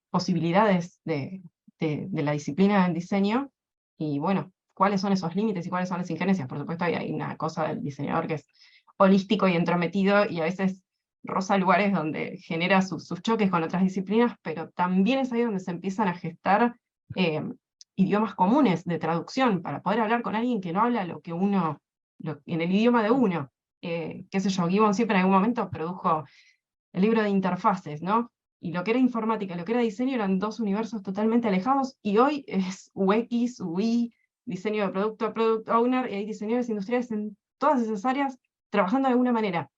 posibilidades de la disciplina del diseño y bueno, cuáles son esos límites y cuáles son las injerencias. Por supuesto hay una cosa del diseñador que es holístico y entrometido y a veces roza lugares donde genera sus choques con otras disciplinas, pero también es ahí donde se empiezan a gestar idiomas comunes de traducción para poder hablar con alguien que no habla lo que uno, en el idioma de uno. Qué sé yo, Gibbon siempre en algún momento produjo el libro de interfaces, ¿no? Y lo que era informática, lo que era diseño eran dos universos totalmente alejados, y hoy es UX, UI, diseño de producto, product owner, y hay diseñadores industriales en todas esas áreas trabajando de alguna manera.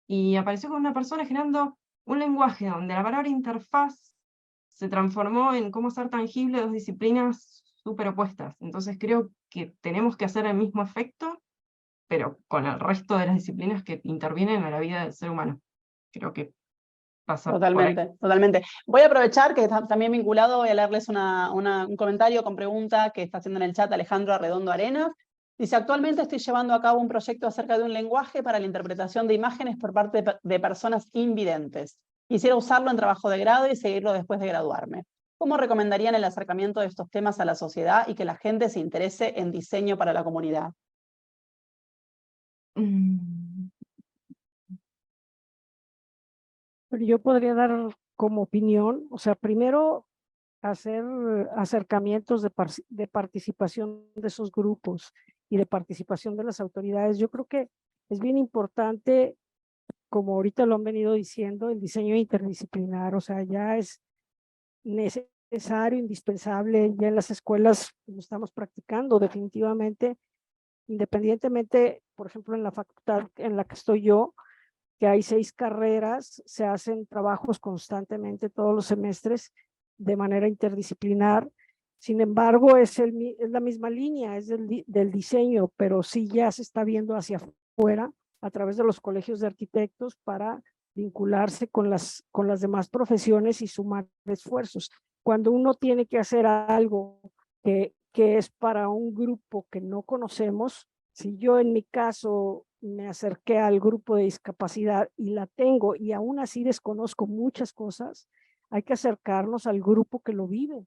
Y apareció con una persona generando un lenguaje donde la palabra interfaz se transformó en cómo hacer tangible dos disciplinas súper opuestas. Entonces creo que tenemos que hacer el mismo efecto, pero con el resto de las disciplinas que intervienen en la vida del ser humano. Creo que pasa por ahí. Totalmente, totalmente. Voy a aprovechar que está también vinculado, voy a leerles un comentario con pregunta que está haciendo en el chat Alejandro Arredondo Arenas. Dice, actualmente estoy llevando a cabo un proyecto acerca de un lenguaje para la interpretación de imágenes por parte de personas invidentes. Quisiera usarlo en trabajo de grado y seguirlo después de graduarme. ¿Cómo recomendarían el acercamiento de estos temas a la sociedad y que la gente se interese en diseño para la comunidad? Pero yo podría dar como opinión, o sea, primero hacer acercamientos de participación de esos grupos y de participación de las autoridades. Yo creo que es bien importante, como ahorita lo han venido diciendo, el diseño interdisciplinar, o sea, ya es necesario, indispensable, ya en las escuelas lo estamos practicando definitivamente, independientemente, por ejemplo, en la facultad en la que estoy yo, que hay 6 carreras, se hacen trabajos constantemente todos los semestres de manera interdisciplinar. Sin embargo, es la misma línea, es del diseño, pero sí ya se está viendo hacia afuera a través de los colegios de arquitectos para vincularse con las demás profesiones y sumar esfuerzos. Cuando uno tiene que hacer algo que es para un grupo que no conocemos, si yo en mi caso me acerqué al grupo de discapacidad y la tengo y aún así desconozco muchas cosas, hay que acercarnos al grupo que lo vive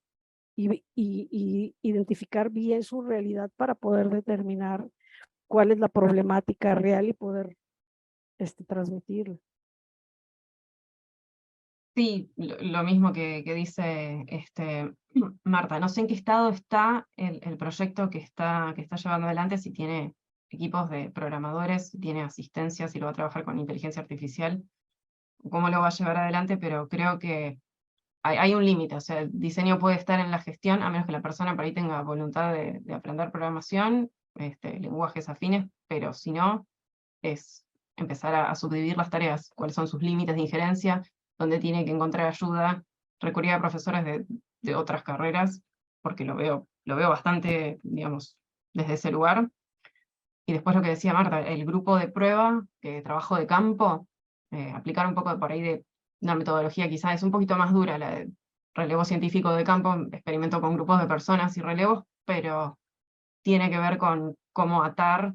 y identificar bien su realidad para poder determinar cuál es la problemática real y poder transmitirla. Sí, lo mismo que dice Marta. No sé en qué estado está el proyecto que está llevando adelante, si tiene equipos de programadores, si tiene asistencia, si lo va a trabajar con inteligencia artificial, o cómo lo va a llevar adelante, pero creo que hay un límite. O sea, el diseño puede estar en la gestión, a menos que la persona por ahí tenga voluntad de aprender programación, lenguajes afines, pero si no, es empezar a subdividir las tareas, cuáles son sus límites de injerencia, dónde tiene que encontrar ayuda, recurrir a profesores de otras carreras, porque lo veo bastante, digamos, desde ese lugar. Y después lo que decía Marta, el grupo de prueba, trabajo de campo, aplicar un poco por ahí de una metodología quizás es un poquito más dura, la de relevo científico de campo, experimento con grupos de personas y relevos, pero tiene que ver con cómo atar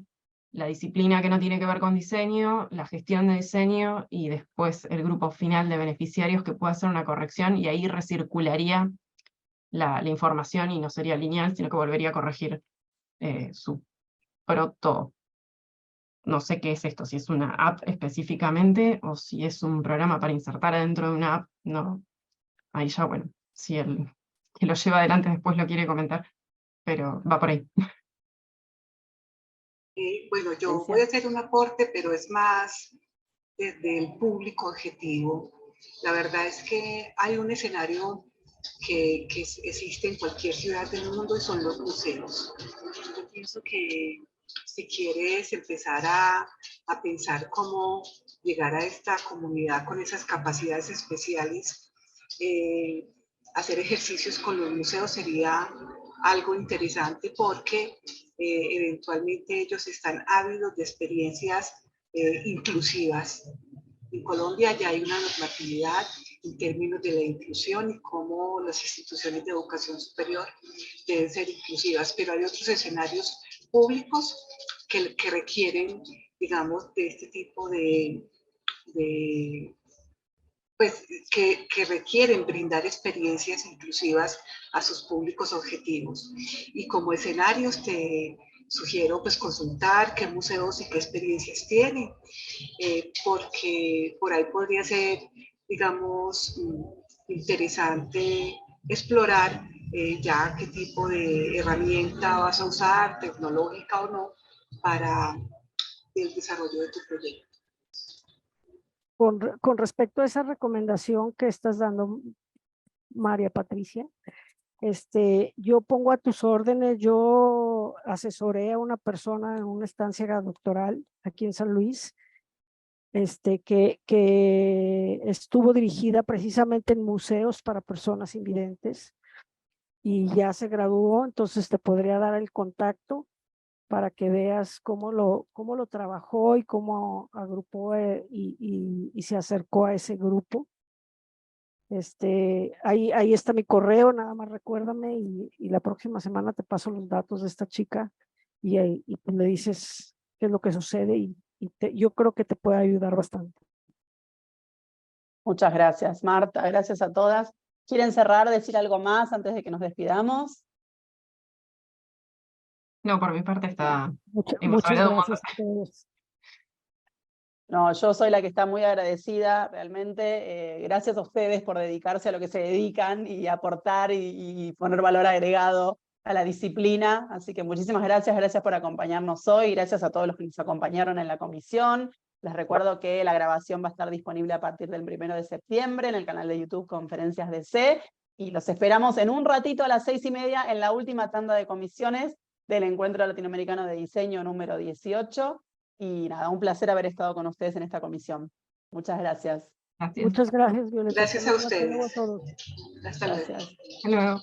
la disciplina que no tiene que ver con diseño, la gestión de diseño y después el grupo final de beneficiarios que pueda hacer una corrección y ahí recircularía la información y no sería lineal, sino que volvería a corregir su proto. No sé qué es esto, si es una app específicamente o si es un programa para insertar dentro de una app. No, ahí ya, bueno, si el que lo lleva adelante después lo quiere comentar, pero va por ahí. Bueno, yo voy a hacer un aporte, pero es más desde el público objetivo. La verdad es que hay un escenario que existe en cualquier ciudad del mundo y son los museos. Yo pienso que si quieres empezar a pensar cómo llegar a esta comunidad con esas capacidades especiales, hacer ejercicios con los museos sería algo interesante porque eventualmente ellos están ávidos de experiencias inclusivas. En Colombia ya hay una normatividad en términos de la inclusión y cómo las instituciones de educación superior deben ser inclusivas, pero hay otros escenarios públicos que requieren, digamos, de este tipo de pues, que requieren brindar experiencias inclusivas a sus públicos objetivos. Y como escenarios te sugiero pues consultar qué museos y qué experiencias tienen, porque por ahí podría ser, digamos, interesante explorar ya qué tipo de herramienta vas a usar, tecnológica o no, para el desarrollo de tu proyecto. Con respecto a esa recomendación que estás dando, María Patricia, yo pongo a tus órdenes, yo asesoré a una persona en una estancia doctoral aquí en San Luis, que estuvo dirigida precisamente en museos para personas invidentes y ya se graduó, entonces te podría dar el contacto para que veas cómo lo trabajó y cómo agrupó y se acercó a ese grupo. Ahí está mi correo, nada más recuérdame y la próxima semana te paso los datos de esta chica y pues le dices qué es lo que sucede y yo creo que te puede ayudar bastante. Muchas gracias, Marta. Gracias a todas. ¿Quieren cerrar, decir algo más antes de que nos despidamos? No, por mi parte está. Hemos Muchas hablado un gracias a todos. No, yo soy la que está muy agradecida, realmente. Gracias a ustedes por dedicarse a lo que se dedican y aportar y poner valor agregado a la disciplina. Así que muchísimas gracias, gracias por acompañarnos hoy, gracias a todos los que nos acompañaron en la comisión. Les recuerdo que la grabación va a estar disponible a partir del 1 de septiembre en el canal de YouTube Conferencias DC y los esperamos en un ratito a las 6:30 en la última tanda de comisiones del Encuentro Latinoamericano de Diseño número 18. Y nada, un placer haber estado con ustedes en esta comisión. Muchas gracias. Gracias. Muchas gracias, Violeta. Gracias a Hasta luego ustedes. a todos. Hasta luego. Gracias. Hasta luego.